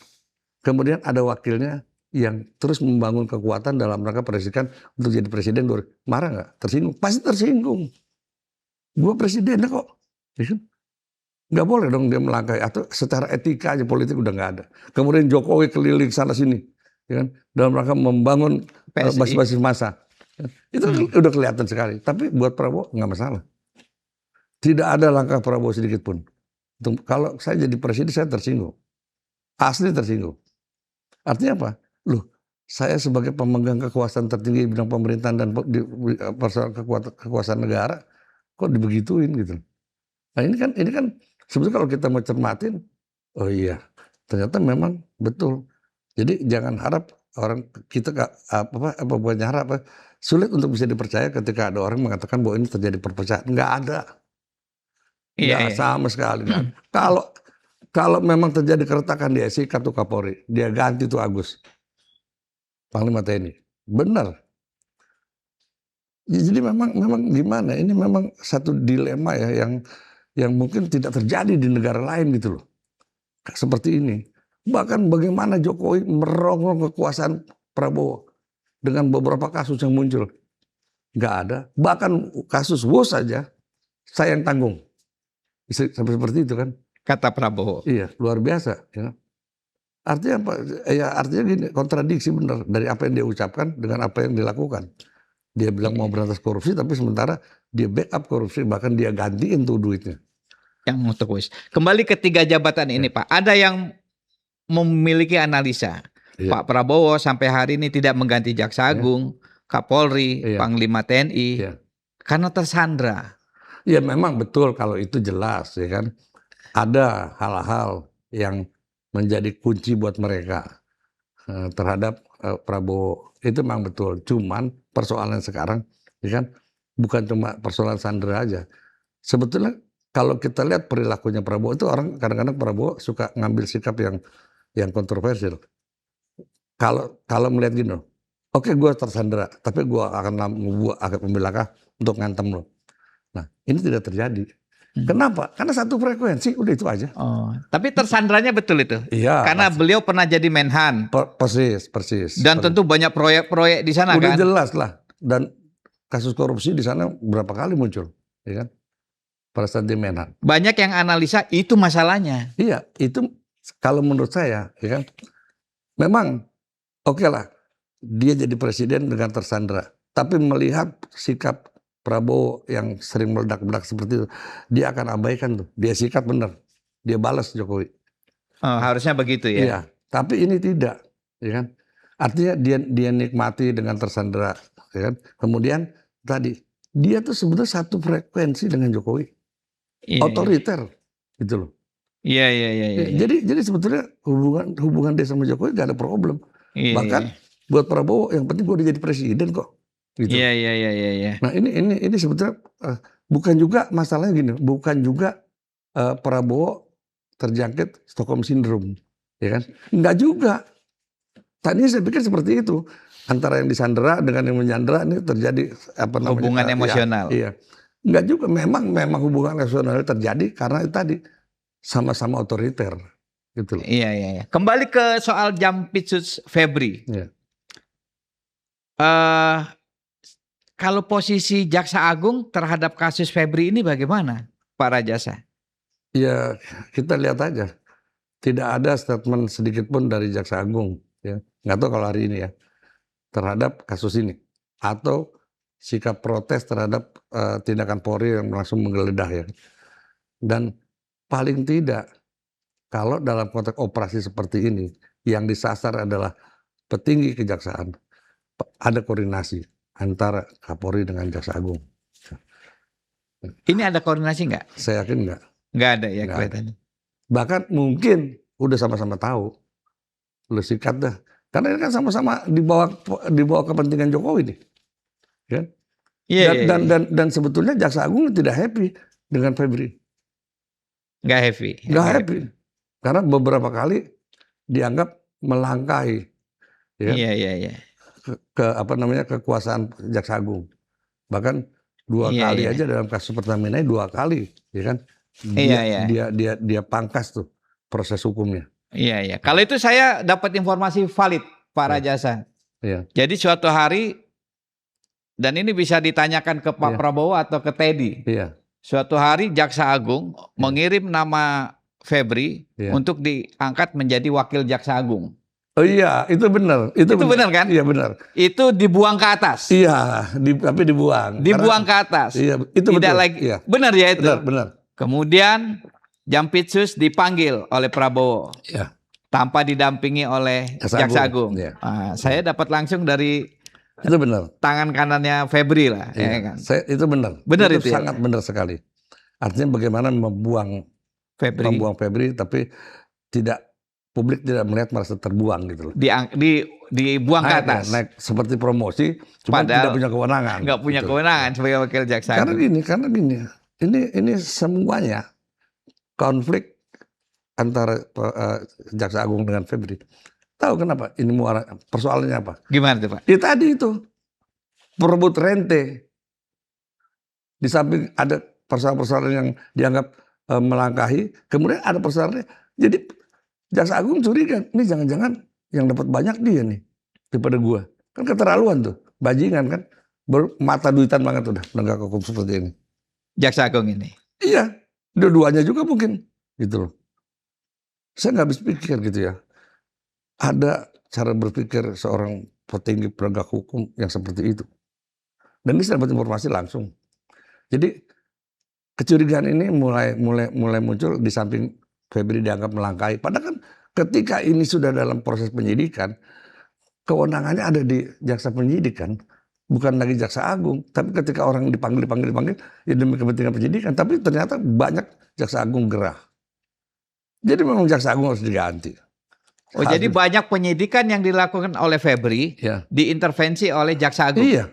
kemudian ada wakilnya yang terus membangun kekuatan dalam rangka presiden untuk jadi presiden. Marah nggak? Tersinggung? Pasti tersinggung. Gua presidennya kok. Nggak boleh dong dia melangkahi. Atau secara etika aja politik udah nggak ada. Kemudian Jokowi keliling sana sini, ya kan? Dalam rangka membangun basis massa. Itu udah kelihatan sekali. Tapi buat Prabowo nggak masalah. Tidak ada langkah Prabowo sedikit pun. Kalau saya jadi presiden saya tersinggung. Asli tersinggung. Artinya apa? Loh, saya sebagai pemegang kekuasaan tertinggi di bidang pemerintahan dan kekuasaan negara kok dibegituin gitu. Nah ini kan sebetulnya kalau kita mau cermatin, oh iya, ternyata memang betul. Jadi jangan harap orang kita bukannya harap sulit untuk bisa dipercaya ketika ada orang mengatakan bahwa ini terjadi perpecahan. Nggak ada. Nggak sama sekali. Kalau memang terjadi keretakan dia sikat tuh Kapolri, dia ganti tuh Agus, Panglima TNI, benar. Jadi memang gimana? Ini memang satu dilema ya yang mungkin tidak terjadi di negara lain gitu loh. Seperti ini. Bahkan bagaimana Jokowi merongrong kekuasaan Prabowo dengan beberapa kasus yang muncul, nggak ada. Bahkan kasus WOS saja saya yang tanggung. Sampai seperti itu kan? Kata Prabowo. Iya, luar biasa. Ya. Artinya apa? Ya artinya gini, kontradiksi benar dari apa yang dia ucapkan dengan apa yang dilakukan. Dia bilang mau berantas korupsi, tapi sementara dia backup korupsi, bahkan dia gantiin tuh duitnya. Yang untuk kembali ke 3 jabatan ini, Pak. Ada yang memiliki analisa. Iya. Pak Prabowo sampai hari ini tidak mengganti Jaksa Agung, Kapolri, Iya. Panglima TNI, Iya. karena tersandra. Ya memang betul kalau itu jelas ya kan. Ada hal-hal yang menjadi kunci buat mereka terhadap Prabowo. Itu memang betul. Cuman persoalan sekarang ya kan bukan cuma persoalan sandera aja. Sebetulnya kalau kita lihat perilakunya Prabowo itu, orang kadang-kadang Prabowo suka ngambil sikap yang kontroversial. Kalau melihat gini, oke gue tersandera, tapi gue akan ambil langkah untuk ngantem lo. Nah ini tidak terjadi. Kenapa? Karena satu frekuensi, udah itu aja. Oh, tapi tersandranya betul itu. Iya. Karena beliau pernah jadi Menhan. Persis. Dan tentu banyak proyek-proyek di sana udah kan. Udah jelas lah. Dan kasus korupsi di sana berapa kali muncul, ya kan? Pada saat di Menhan. Banyak yang analisa itu masalahnya. Iya, itu kalau menurut saya, ya kan, memang oke lah dia jadi presiden dengan tersandra. Tapi melihat sikap Prabowo yang sering meledak-meledak seperti itu, dia akan abaikan tuh. Dia sikat benar, dia balas Jokowi. Oh, harusnya begitu ya. Iya, tapi ini tidak, ya kan? Artinya dia nikmati dengan tersandra, ya kan? Kemudian tadi dia tuh sebetulnya satu frekuensi dengan Jokowi, otoriter, gitu loh. Iya. Jadi sebetulnya hubungan dia sama Jokowi gak ada problem. Bahkan buat Prabowo yang penting gue udah jadi presiden kok. Gitu. Iya. Nah ini sebetulnya bukan juga masalahnya gini, bukan juga Prabowo terjangkit Stockholm Syndrome, ya kan? Enggak juga. Tadinya saya pikir seperti itu, antara yang disandera dengan yang menyandera ini terjadi apa namanya? Hubungan emosional. Iya. Enggak juga, memang hubungan emosional terjadi karena itu tadi sama-sama otoriter, gitu loh. Iya. Kembali ke soal Jampitsus Febri. Iya. Kalau posisi Jaksa Agung terhadap kasus Febri ini bagaimana, Pak Rajasa? Ya kita lihat aja, tidak ada statement sedikit pun dari Jaksa Agung, ya nggak tahu kalau hari ini ya, terhadap kasus ini atau sikap protes terhadap tindakan Polri yang langsung menggeledah ya. Dan paling tidak kalau dalam konteks operasi seperti ini yang disasar adalah petinggi kejaksaan, ada koordinasi antara Kapolri dengan Jaksa Agung. Ini ada koordinasi nggak? Saya yakin nggak. Nggak ada ya kelihatannya. Bahkan mungkin udah sama-sama tahu, lu sikat dah. Karena ini kan sama-sama di bawah kepentingan Jokowi nih, kan? Iya. Dan sebetulnya Jaksa Agung tidak happy dengan Febri. Nggak happy. Nggak happy. Karena beberapa kali dianggap melangkahi, ya, Iya. kekuasaan Jaksa Agung. Bahkan 2 kali aja dalam kasus Pertamina 2 kali, ya kan? Dia pangkas tuh proses hukumnya. Iya. Kalau itu saya dapat informasi valid, Pak Rajasa. Iya. Jadi suatu hari, dan ini bisa ditanyakan ke Pak Prabowo atau ke Teddy. Iya. Suatu hari Jaksa Agung mengirim nama Febri untuk diangkat menjadi wakil Jaksa Agung. Oh iya, itu benar. Itu benar kan? Iya benar. Itu dibuang ke atas. Iya, tapi dibuang. Dibuang ke atas. Iya, itu tidak betul. lagi. Iya. Benar ya itu. Benar. Kemudian Jampitsus dipanggil oleh Prabowo. Iya. Tanpa didampingi oleh Jaksa Agung. Iya. Nah, saya dapat langsung dari itu benar. Tangan kanannya Febri lah. Iya. Ya kan? Itu benar. Benar itu itu sangat benar sekali. Artinya bagaimana membuang Febri, tapi publik tidak melihat merasa terbuang gitu loh. Dibuang ke atas. Naik seperti promosi, cuma tidak punya kewenangan. Nggak punya kewenangan sebagai wakil Jaksa Agung. Karena gini, ini semuanya konflik antara Jaksa Agung dengan Febri. Tahu kenapa? Ini persoalannya apa? Gimana tuh Pak? Ya tadi itu perebut rente. Di samping ada persoalan-persoalan yang dianggap melangkahi, kemudian ada persoalannya. Jadi Jaksa Agung curiga, ini jangan-jangan yang dapat banyak dia nih daripada gua. Kan keterlaluan tuh, bajingan kan, mata duitan banget udah penegak hukum seperti ini. Jaksa Agung ini. Iya, dua-duanya juga mungkin, gitu loh. Saya nggak habis pikir gitu ya. Ada cara berpikir seorang petinggi penegak hukum yang seperti itu. dan bisa dapat informasi langsung. Jadi kecurigaan ini mulai muncul di samping Febri dianggap melangkahi. Padahal kan ketika ini sudah dalam proses penyidikan, kewenangannya ada di jaksa penyidik kan, bukan lagi jaksa agung. Tapi ketika orang dipanggil ya demi kepentingan penyidikan. Tapi ternyata banyak jaksa agung gerah. Jadi memang jaksa agung harus diganti. Oh, jadi banyak penyidikan yang dilakukan oleh Febri Ya. diintervensi oleh jaksa agung. Iya,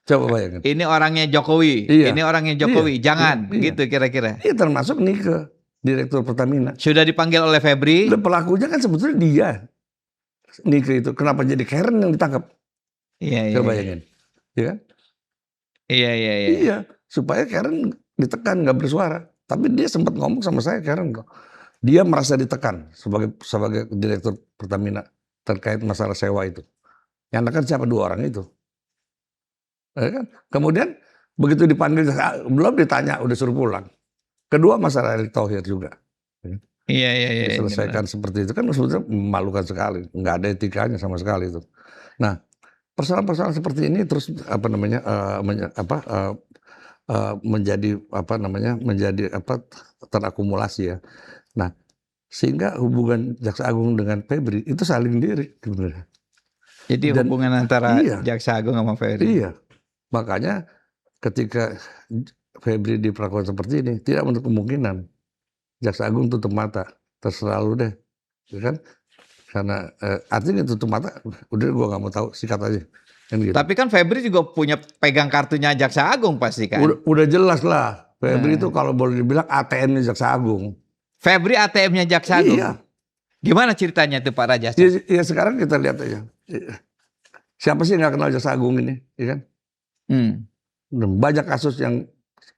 coba bayangin. Ini orangnya Jokowi, Iya. ini orangnya Jokowi, Iya. jangan Iya. gitu kira-kira. Iya, termasuk Nike, Direktur Pertamina. Sudah dipanggil oleh Febri. Dan pelakunya kan sebetulnya dia, Nike itu. Kenapa jadi Karen yang ditangkap? Iya, Coba bayangin, ya kan? Iya. Iya, supaya Karen ditekan nggak bersuara. Tapi dia sempat ngomong sama saya, Karen kok. Dia merasa ditekan sebagai Direktur Pertamina terkait masalah sewa itu. Yang nekan siapa? 2 orang itu. Ya kan? Kemudian begitu dipanggil, belum ditanya, udah suruh pulang. Kedua masalah Erick Thohir juga. Iya. Diselesaikan seperti itu kan sebetulnya memalukan sekali. Nggak ada etikanya sama sekali itu. Nah, persoalan-persoalan seperti ini terus menjadi terakumulasi ya. Nah, sehingga hubungan jaksa agung dengan Febri itu saling lirik sebenarnya. Jadi Dan hubungan antara iya. jaksa agung sama Febri. Iya, makanya ketika Febri diperlakukan seperti ini, tidak menutup kemungkinan jaksa agung tutup mata, terserah lu deh, ya kan? Karena artinya tutup mata, udah gua nggak mau tahu, sikat aja. Kan gitu. Tapi kan Febri juga punya pegang kartunya jaksa agung pasti kan? Udah jelas lah, Febri itu kalau boleh dibilang ATM-nya jaksa agung. Febri ATM-nya jaksa agung? Iya. Gimana ceritanya tuh Pak Rajasa? Ya sekarang kita lihat aja. Siapa sih yang nggak kenal jaksa agung ini, ya kan? Banyak kasus yang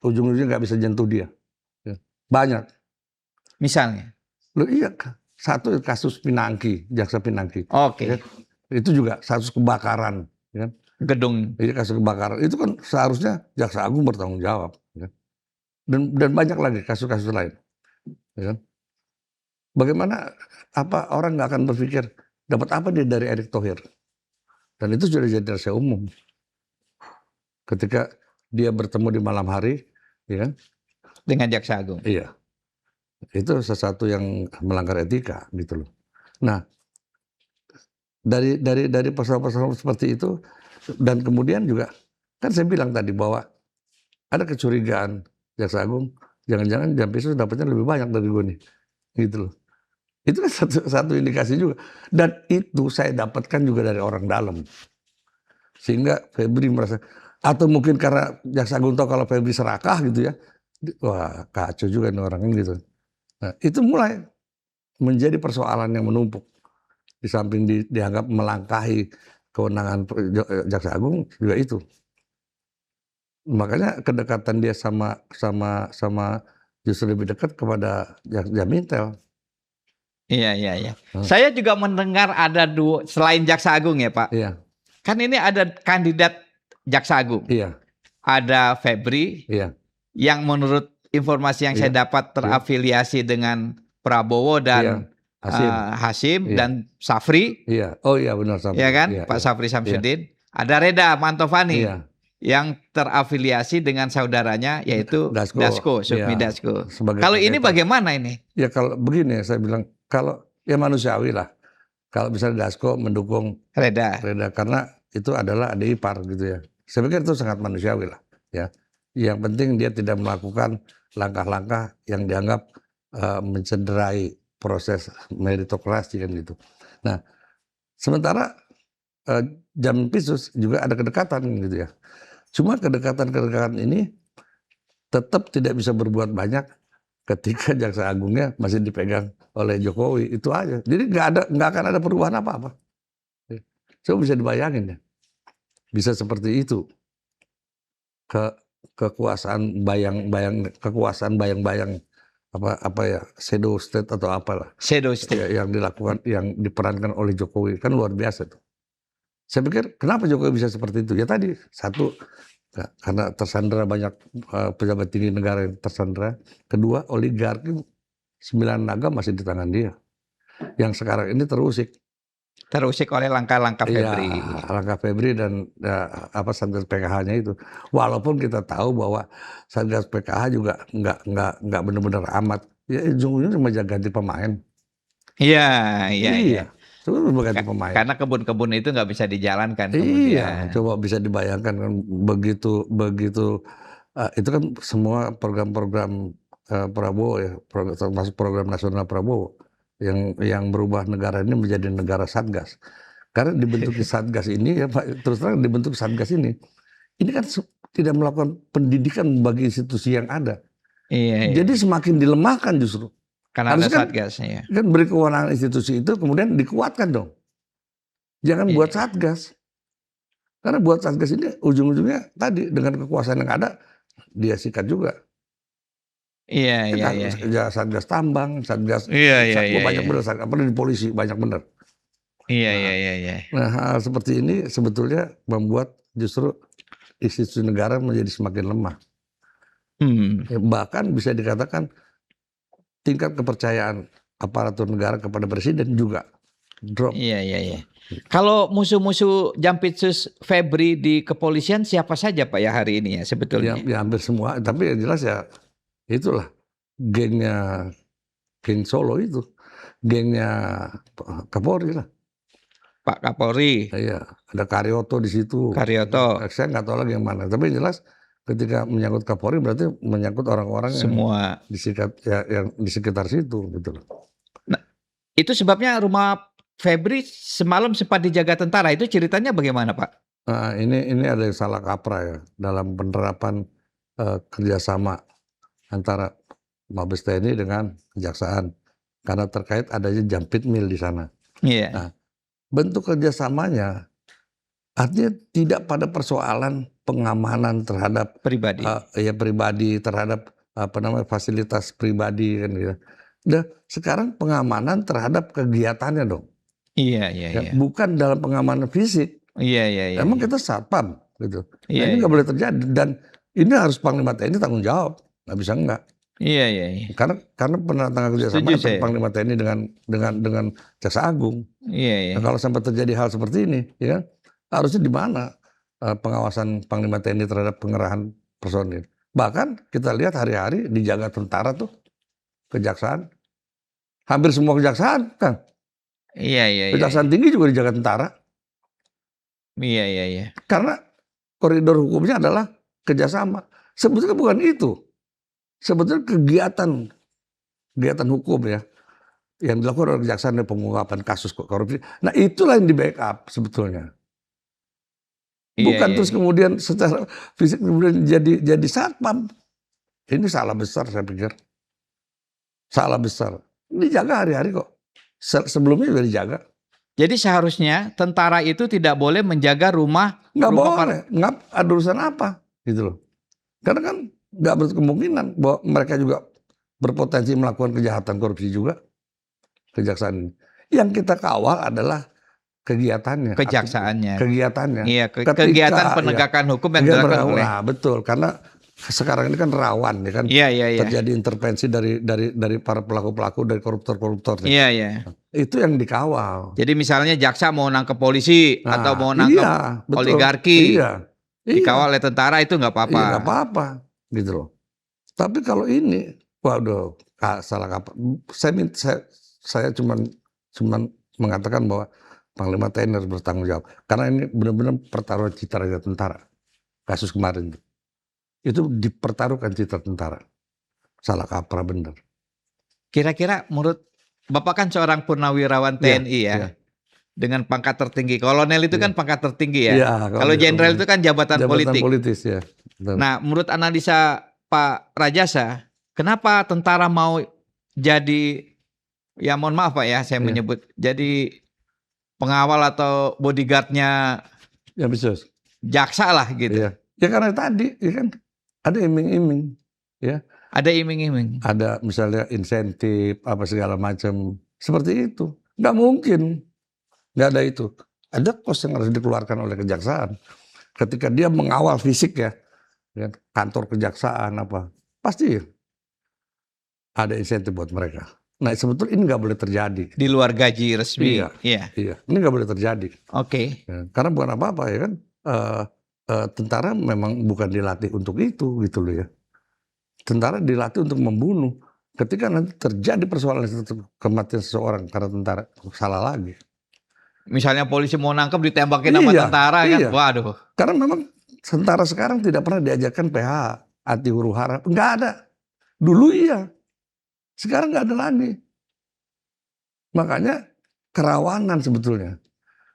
ujung-ujungnya nggak bisa jentuh dia. Banyak. Misalnya? Loh iya, satu kasus Pinangki, jaksa Pinangki. Oke. Ya, itu juga kasus kebakaran. Ya. Gedung. Iya, kasus kebakaran. Itu kan seharusnya jaksa agung bertanggung jawab. Ya. Dan banyak lagi kasus-kasus lain. Ya. Bagaimana orang nggak akan berpikir dapat apa dia dari Erick Thohir? Dan itu sudah jadi rahasia umum. Ketika dia bertemu di malam hari, ya, dengan jaksa agung. Iya, itu sesuatu yang melanggar etika, gitu loh. Nah, dari persoalan-persoalan seperti itu, dan kemudian juga kan saya bilang tadi bahwa ada kecurigaan jaksa agung, jangan-jangan Jampisus dapatnya lebih banyak dari gue nih, gitu loh. Itu kan satu indikasi juga. Dan itu saya dapatkan juga dari orang dalam. Sehingga Febri merasa, atau mungkin karena jaksa agung tahu kalau Febri serakah gitu ya, wah kacau juga nih orang gitu. Nah, itu mulai menjadi persoalan yang menumpuk. Di samping dianggap melangkahi kewenangan jaksa agung juga itu. Makanya kedekatan dia sama justru lebih dekat kepada Jamintel. Iya. Saya juga mendengar ada selain jaksa agung ya Pak. Iya. Kan ini ada kandidat jaksa agung. Iya. Ada Febri. Iya. Yang menurut informasi yang saya dapat terafiliasi dengan Prabowo dan Hasim dan Safri. Iya. Oh iya benar Safri. Iya kan, Pak Safri Samsudin. Ada Reda Mantovani. Iya. Yang terafiliasi dengan saudaranya yaitu Dasko, Sufmi Dasko. Kalau ini bagaimana ini? Ya kalau begini saya bilang, kalau ya manusiawi lah. Kalau misalnya Dasko mendukung Reda karena itu adalah adik ipar gitu ya. Saya pikir itu sangat manusiawi lah ya. Yang penting dia tidak melakukan langkah-langkah yang dianggap mencederai proses meritokrasi kan gitu. Nah, sementara Jampisus juga ada kedekatan gitu ya. Cuma kedekatan ini tetap tidak bisa berbuat banyak ketika jaksa agungnya masih dipegang oleh Jokowi, itu aja. Jadi nggak akan ada perubahan apa-apa. Coba bisa dibayangin ya, bisa seperti itu. Kekuasaan bayang-bayang apa ya, shadow state atau apalah. Shadow state ya, yang dilakukan, yang diperankan oleh Jokowi kan luar biasa tuh. Saya pikir kenapa Jokowi bisa seperti itu? Ya tadi satu, karena tersandera banyak pejabat tinggi negara yang tersandera. Kedua, oligarki 9 naga masih di tangan dia. Yang sekarang ini terusik. terusik oleh langkah-langkah Iya, Febri. langkah Febri dan apa Satgas PKH-nya itu. Walaupun kita tahu bahwa Satgas PKH juga nggak benar-benar amat. Ya ujung-ujungnya cuma ganti pemain. Iya, iya, iya. Iya, cuma ganti Ka pemain. karena kebun-kebun itu nggak bisa dijalankan Iya, kemudian. coba bisa dibayangkan kan begitu begitu itu kan semua program-program Prabowo ya, termasuk program nasional Prabowo yang berubah negara ini menjadi negara satgas. Karena dibentuk satgas ini ya Pak, terus terang dibentuk satgas ini kan tidak melakukan pendidikan bagi institusi yang ada. Iya, iya. Jadi semakin dilemahkan justru. Karena ada Harusnya kan Satgasnya ya. kan beri kewenangan institusi itu kemudian dikuatkan dong. Jangan buat Iya. satgas. Karena buat satgas ini ujung-ujungnya tadi dengan kekuasaan yang ada dia sikat juga. Iya, iya, iya. Ya, satgas tambang, satgas Iya, iya, iya, banyak iya. bener, apalagi di polisi banyak bener. Iya, Nah, iya, iya, iya. nah hal seperti ini sebetulnya membuat justru institusi negara menjadi semakin lemah. Ya, bahkan bisa dikatakan tingkat kepercayaan aparatur negara kepada presiden juga drop. Iya, iya, iya. Kalau musuh-musuh Jampitsus Febri di kepolisian siapa saja Pak ya hari ini ya sebetulnya? Ya hampir semua, tapi yang jelas ya itulah gengnya geng Solo itu, gengnya Kapolri lah. Pak Kapolri, Iya, ada Karyoto di situ. Karyoto, Saya nggak tahu lagi yang mana. Tapi yang jelas ketika menyangkut Kapolri berarti menyangkut orang-orang yang semua. yang di sekitar situ gitu loh. Nah, itu sebabnya rumah Febri semalam sempat dijaga tentara. Itu ceritanya bagaimana Pak? Nah, ini ada yang salah kaprah ya dalam penerapan kerjasama antara Mabes TNI dengan Kejaksaan karena terkait adanya Jampitmil di sana. Iya. Nah, bentuk kerjasamanya artinya tidak pada persoalan pengamanan terhadap Pribadi. pribadi terhadap apa namanya fasilitas pribadi kan gitu. Nah, sekarang pengamanan terhadap kegiatannya dong. Iya, iya, Ya, iya. bukan dalam pengamanan fisik. Iya, iya, iya. Emang kita satpam gitu. Nah, Iya, ini nggak iya. boleh terjadi dan ini harus Panglima TNI tanggung jawab. Nggak bisa enggak. Iya, iya, iya. Karena penantangan kerjasama Setuju antara saya. Panglima TNI dengan Jaksa Agung. Iya, iya. Nah, kalau sampai terjadi hal seperti ini, ya harusnya di mana pengawasan Panglima TNI terhadap pengerahan personil? Bahkan kita lihat hari-hari dijaga tentara tuh kejaksaan, hampir semua kejaksaan kan, Iya, iya, iya. kejaksaan tinggi juga dijaga tentara, Iya, iya, iya. karena koridor hukumnya adalah kerjasama. Sebetulnya bukan itu, sebetulnya kegiatan hukum ya yang dilakukan oleh kejaksaan dan pengungkapan kasus korupsi. Nah itulah yang di backup sebetulnya. Iya, Bukan iya, terus iya. kemudian secara fisik kemudian jadi satpam. Ini salah besar saya pikir. Salah besar. Dijaga hari-hari kok. Sebelumnya juga dijaga. Jadi seharusnya tentara itu tidak boleh menjaga rumah Nggak rumah boleh. Nggak ada urusan apa. Gitu loh. Karena kan nggak berkemungkinan bahwa mereka juga berpotensi melakukan kejahatan korupsi juga. Kejaksaan ini. Yang kita kawal adalah kegiatannya. kejaksaannya. Kegiatannya. Iya, Ketika, kegiatan penegakan hukum yang dilakukan oleh. Nah, betul. Karena sekarang ini kan rawan ya kan. Iya, iya, iya. Terjadi intervensi dari para pelaku-pelaku, dari koruptor-koruptor. Iya, iya. Itu yang dikawal. Jadi misalnya jaksa mau nangkep polisi Nah, atau mau nangkep iya, betul. oligarki, Iya. dikawal oleh tentara itu nggak apa-apa. Iya, nggak apa-apa, gitu loh. Tapi kalau ini, waduh, salah kaprah. Saya cuman mengatakan bahwa Panglima TNI harus bertanggung jawab. Karena ini benar-benar pertaruhan citra tentara. Kasus kemarin itu dipertaruhkan citra tentara. Salah kaprah bener. Kira-kira menurut Bapak kan seorang purnawirawan Iya, TNI ya, iya. dengan pangkat tertinggi. Kolonel itu Iya. kan pangkat tertinggi ya. Iya, Kalau jenderal itu kan jabatan politik. politis ya. Betul. Nah, menurut analisa Pak Rajasa, kenapa tentara mau jadi, ya mohon maaf Pak ya, saya Iya. menyebut jadi pengawal atau bodyguardnya Ya bisa. jaksa lah gitu. Iya. Ya karena tadi, ya kan ada iming-iming, ya. Ada iming-iming. Ada misalnya insentif apa segala macam seperti itu. Nggak mungkin, nggak ada itu. Ada kos yang harus dikeluarkan oleh kejaksaan. Ketika dia mengawal fisik ya kantor kejaksaan apa, pasti ada insentif buat mereka. Nah sebetulnya ini nggak boleh terjadi. Di luar gaji resmi. Iya. Iya. Iya, ini nggak boleh terjadi. Oke. Ya, karena bukan apa-apa ya kan. Tentara memang bukan dilatih untuk itu gitu loh ya. Tentara dilatih untuk membunuh. Ketika nanti terjadi persoalan kematian seseorang karena tentara, salah lagi. Misalnya polisi mau nangkep ditembakin sama tentara kan, iya. waduh. Karena memang tentara sekarang tidak pernah diajarkan PH, anti huru hara, nggak ada. Dulu iya, sekarang nggak ada lagi. Makanya kerawanan sebetulnya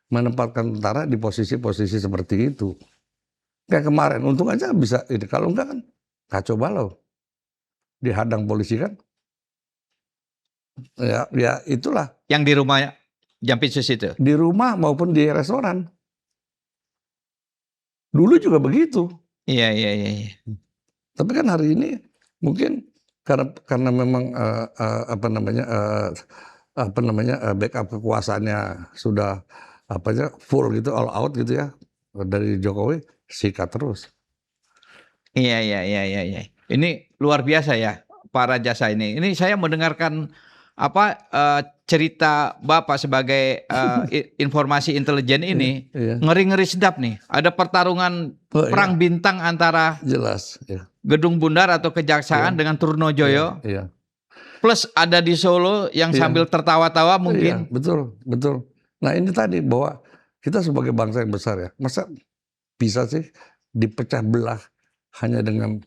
menempatkan tentara di posisi-posisi seperti itu. Kayak kemarin, untung aja bisa ini. Kalau enggak kan kacau balau, dihadang polisi kan. Ya itulah. Yang di rumah Jampitsus itu? Di rumah maupun di restoran. Dulu juga begitu. Iya. Tapi kan hari ini mungkin karena memang backup kekuasaannya sudah full gitu, all out gitu ya dari Jokowi, sikat terus. Iya. Ini luar biasa ya Pak Rajasa ini. Ini saya mendengarkan cerita Bapak sebagai informasi intelijen ini, Iya. ngeri-ngeri sedap nih. Ada pertarungan perang bintang antara jelas ya. Gedung Bundar atau Kejaksaan dengan Trunojoyo. Iya. Plus ada di Solo yang sambil tertawa-tawa mungkin. Iya, betul. Nah ini tadi bahwa kita sebagai bangsa yang besar ya, masa bisa sih dipecah belah hanya dengan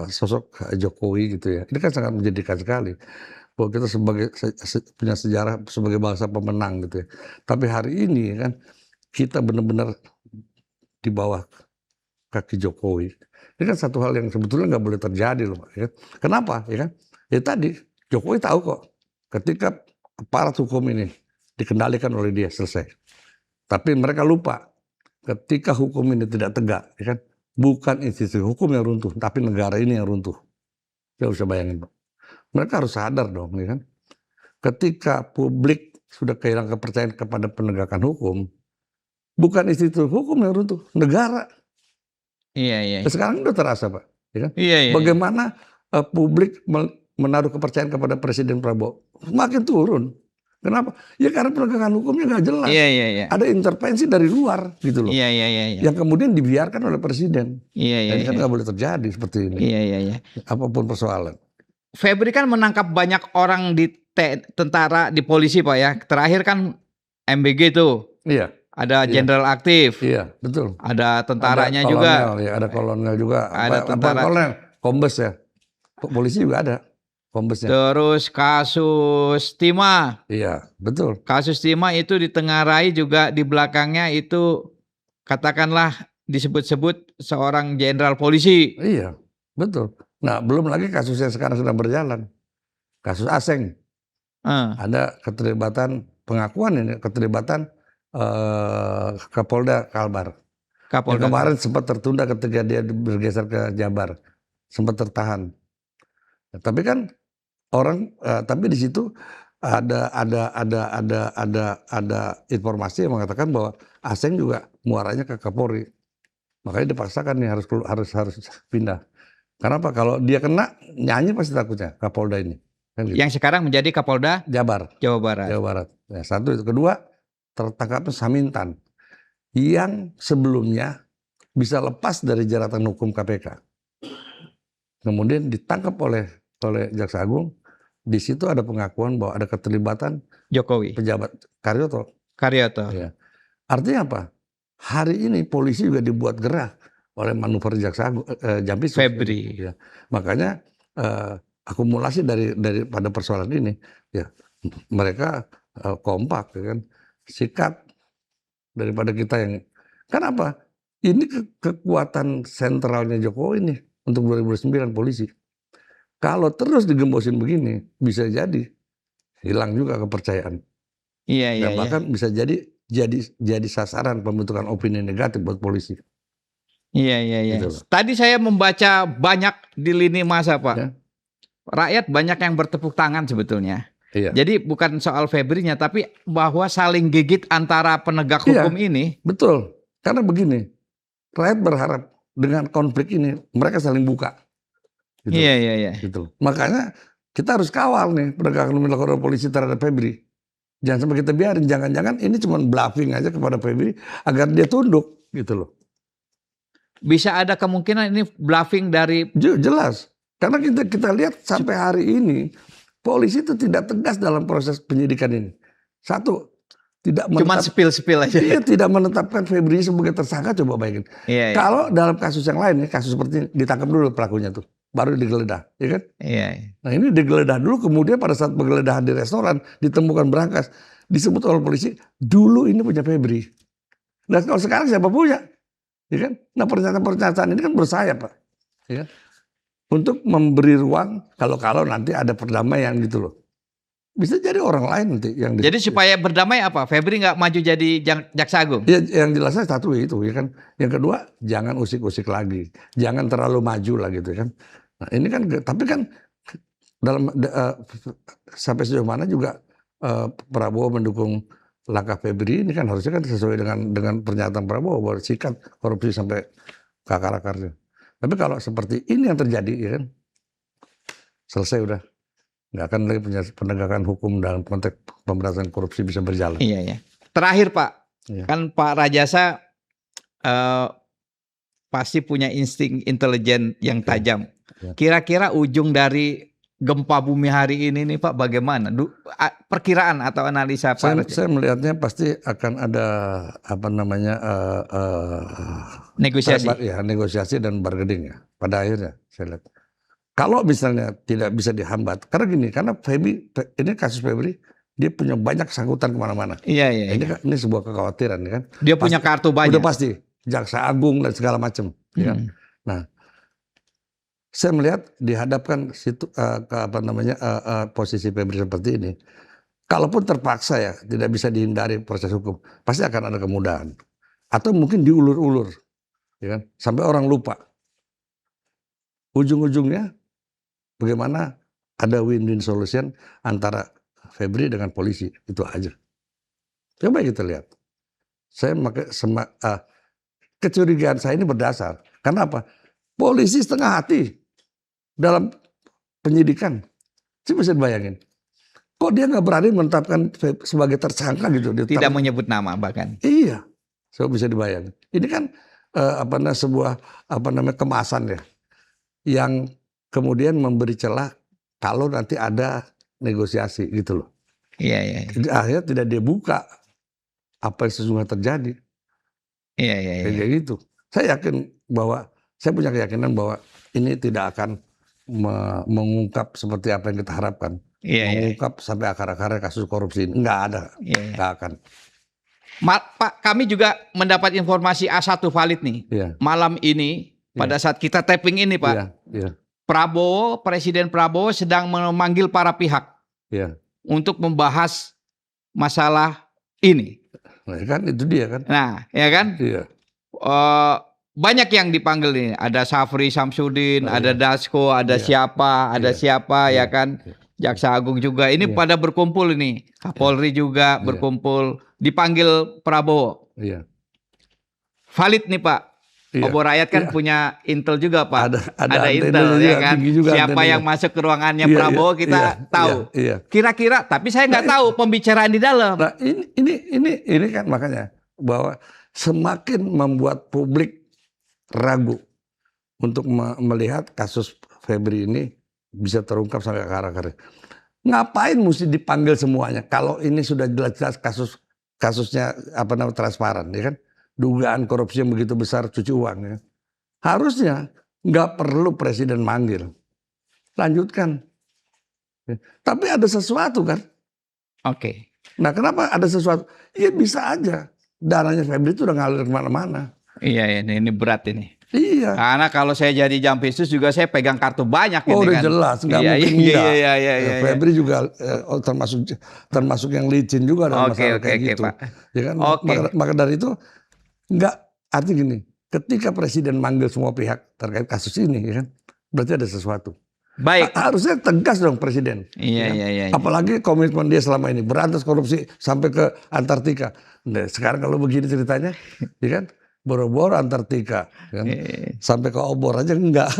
sosok Jokowi gitu ya. Ini kan sangat menjadikan sekali bahwa kita punya sejarah sebagai bangsa pemenang gitu ya. Tapi hari ini kan kita benar-benar di bawah kaki Jokowi. Ini kan satu hal yang sebetulnya nggak boleh terjadi loh. Ya. Kenapa? Ya kan? Ya tadi Jokowi tahu kok ketika aparat hukum ini dikendalikan oleh dia selesai. Tapi mereka lupa ketika hukum ini tidak tegak, ya kan? Bukan institusi hukum yang runtuh, tapi negara ini yang runtuh. Ya bisa bayangin, Pak. Mereka harus sadar dong, ya kan? Ketika publik sudah kehilangan kepercayaan kepada penegakan hukum, bukan institusi hukum yang runtuh, negara. Iya. Sekarang udah terasa, Pak. Ya kan? Iya. Bagaimana publik menaruh kepercayaan kepada Presiden Prabowo semakin turun. Kenapa? Ya karena penegakan hukumnya nggak jelas. Iya. Ada intervensi dari luar gitu loh. Iya. Yang kemudian dibiarkan oleh Presiden. Iya. Ini kan nggak boleh terjadi seperti ini. Iya. Apapun persoalan. Febri kan menangkap banyak orang di tentara, di polisi Pak ya. Terakhir kan MBG tuh. Iya. Ada jenderal aktif. Iya, betul. Ada tentaranya ada kolonel, juga. Ya, ada kolonel juga. Ada tentara. Kolonel, kombes ya. Polisi juga ada kombesnya. Terus kasus Timah. Iya, betul. Kasus Timah itu ditengarai juga di belakangnya itu katakanlah disebut-sebut seorang jenderal polisi. Iya, betul. Nah, belum lagi kasus yang sekarang sedang berjalan. Kasus Aseng. Ada keterlibatan pengakuan ini, keterlibatan Kapolda Kalbar. Yang kemarin sempat tertunda ketika dia bergeser ke Jabar. Sempat tertahan. Nah, tapi kan tapi di situ ada informasi yang mengatakan bahwa Aseng juga muaranya ke Kapolri. Makanya dipaksakan nih harus pindah. Karena apa? Kalau dia kena nyanyi pasti takutnya Kapolda ini. Kan gitu. Yang sekarang menjadi Kapolda Jawa Barat. Ya, satu itu. Kedua, tertangkapnya Samintan yang sebelumnya bisa lepas dari jeratan hukum KPK. Kemudian ditangkap oleh Jaksa Agung. Di situ ada pengakuan bahwa ada keterlibatan Jokowi, pejabat Karyoto. Ya. Artinya apa? Hari ini polisi juga dibuat gerah oleh manuver Jaksa Agung, Jampitsus. Febri. Ya. Makanya akumulasi pada persoalan ini, ya mereka kompak, ya kan, sikat daripada kita yang. Kenapa? Ini kekuatan sentralnya Jokowi ini untuk 2009 polisi. Kalau terus digembosin begini, bisa jadi hilang juga kepercayaan. Iya. Dan bahkan bisa jadi sasaran pembentukan opini negatif buat polisi. Iya. Gitu. Tadi saya membaca banyak di lini masa Pak. Ya. Rakyat banyak yang bertepuk tangan sebetulnya. Iya. Jadi bukan soal Febrinya, tapi bahwa saling gigit antara penegak hukum ini. Betul. Karena begini, rakyat berharap dengan konflik ini mereka saling buka. Gitu. Iya. Gitu. Makanya kita harus kawal nih penegakan hukum dilakukan oleh polisi terhadap Febri. Jangan sampai kita biarin, jangan-jangan ini cuma bluffing aja kepada Febri agar dia tunduk gitu loh. Bisa ada kemungkinan ini bluffing dari Jelas. Karena kita lihat sampai hari ini polisi itu tidak tegas dalam proses penyidikan ini. Satu, tidak cuman spill aja. dia tidak menetapkan Febri sebagai tersangka, coba bayangin. Iya, iya. Kalau dalam kasus yang lain, kasus seperti ini, ditangkap dulu pelakunya tuh, baru digeledah, ya kan? Iya, iya. Nah ini digeledah dulu, kemudian pada saat penggeledahan di restoran ditemukan berangkas, disebut oleh polisi, dulu ini punya Febri. Nah kalau sekarang siapa punya? Ya kan? Nah pernyataan-pernyataan ini kan bersayap, Pak. Ya kan? Untuk memberi ruang kalau nanti ada perdamaian gitu loh. Bisa jadi orang lain nanti yang Jadi supaya berdamai apa? Febri nggak maju jadi jaksa agung? Ya, yang jelasnya satu itu ya kan. Yang kedua, jangan usik-usik lagi, jangan terlalu maju lah gitu kan. Nah ini kan, tapi kan dalam sampai sejauh mana juga Prabowo mendukung langkah Febri ini kan harusnya kan sesuai dengan pernyataan Prabowo bahwa sikat korupsi sampai ke akar-akarnya. Tapi kalau seperti ini yang terjadi ya kan, selesai udah. Nggak akan lagi punya penegakan hukum dalam konteks pemberantasan korupsi bisa berjalan. Iya, iya. Terakhir Pak, kan Pak Rajasa pasti punya insting intelijen yang tajam. Kira-kira ujung dari gempa bumi hari ini nih Pak bagaimana? Perkiraan atau analisa Pak Rajasa? Saya melihatnya pasti akan ada apa namanya negosiasi. Negosiasi dan bargaining ya. Pada akhirnya saya lihat. Kalau misalnya tidak bisa dihambat, karena Febri, ini kasus Febri, dia punya banyak sangkutan kemana-mana. Iya, iya. Ini sebuah kekhawatiran kan. Dia pasti, punya kartu banyak. Udah pasti, jaksa agung dan segala macam. Ya. Nah, saya melihat dihadapkan posisi Febri seperti ini, kalaupun terpaksa ya, tidak bisa dihindari proses hukum, pasti akan ada kemudahan. Atau mungkin diulur-ulur, ya kan, sampai orang lupa. Ujung-ujungnya bagaimana ada win-win solution antara Febri dengan polisi, itu aja. Coba kita lihat. Saya kecurigaan saya ini berdasar. Karena apa? Polisi setengah hati dalam penyidikan. Saya bisa bayangin. Kok dia nggak berani menetapkan sebagai tersangka gitu? Tidak menyebut nama bahkan. Iya, saya bisa dibayangin. Ini kan sebuah kemasan ya, yang kemudian memberi celah kalau nanti ada negosiasi gitu loh. Iya, iya. Akhirnya tidak dia buka apa yang sesungguhnya terjadi. Iya, iya, iya. Kayak gitu. Saya punya keyakinan bahwa ini tidak akan mengungkap seperti apa yang kita harapkan. Iya, mengungkap sampai akar-akarnya kasus korupsi ini. Nggak ada. Iya. Nggak akan. Pak, kami juga mendapat informasi A1 valid nih. Iya. Malam ini, pada saat kita tapping ini Pak. Iya, iya. Presiden Prabowo sedang memanggil para pihak untuk membahas masalah ini. Nah, kan itu dia kan. Nah, ya kan? Iya. Banyak yang dipanggil ini. Ada Safri Samsudin, ada Dasko, ada siapa, ya kan? Jaksa Agung juga. Ini pada berkumpul ini. Kapolri juga berkumpul. Dipanggil Prabowo. Iya. Valid nih Pak. Obor Rakyat kan punya intel juga Pak. Ada intel ya kan. Siapa yang masuk ke ruangannya Prabowo kita tahu. Kira-kira, tapi saya nggak tahu pembicaraan di dalam. Nah ini kan makanya bahwa semakin membuat publik ragu untuk melihat kasus Febri ini bisa terungkap sampai ke akar-akarnya. Ngapain mesti dipanggil semuanya kalau ini sudah jelas-jelas kasusnya transparan, ya kan? Dugaan korupsi yang begitu besar, cuci uang ya. Harusnya nggak perlu presiden manggil. Lanjutkan. Tapi ada sesuatu kan. Oke. Nah kenapa ada sesuatu? Ya bisa aja. Dananya Febri itu udah ngalir kemana-mana. Iya, ini berat ini. Iya. Karena kalau saya jadi Jampisus juga saya pegang kartu banyak ini kan. Oh udah jelas, nggak mungkin enggak. Iya. Febri juga termasuk yang licin juga dalam masalah kayak gitu. Pak. Ya kan? Maka dari itu nggak, arti gini, ketika presiden manggil semua pihak terkait kasus ini, ya kan, berarti ada sesuatu. Baik. Harusnya tegas dong presiden. Iya. Apalagi komitmen dia selama ini berantas korupsi sampai ke Antartika. Nah, sekarang kalau begini ceritanya, ya kan, boro-boro Antartika, kan? Sampai ke obor aja enggak.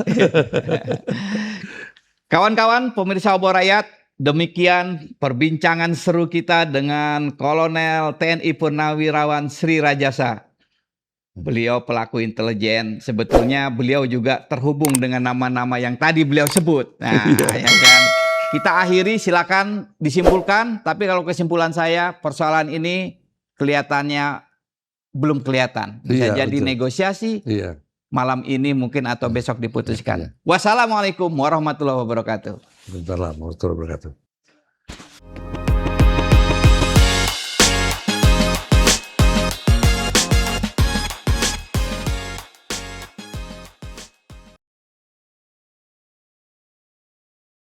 Kawan-kawan pemirsa Obor Rakyat, demikian perbincangan seru kita dengan Kolonel TNI Purnawirawan Sri Rajasa. Beliau pelaku intelijen, sebetulnya beliau juga terhubung dengan nama-nama yang tadi beliau sebut. Nah, ya kan. Kita akhiri, silakan disimpulkan. Tapi kalau kesimpulan saya, persoalan ini kelihatannya belum kelihatan. Bisa jadi betul. negosiasi malam ini mungkin atau besok diputuskan. Wassalamualaikum warahmatullahi wabarakatuh. Waalaikumsalam warahmatullahi wabarakatuh.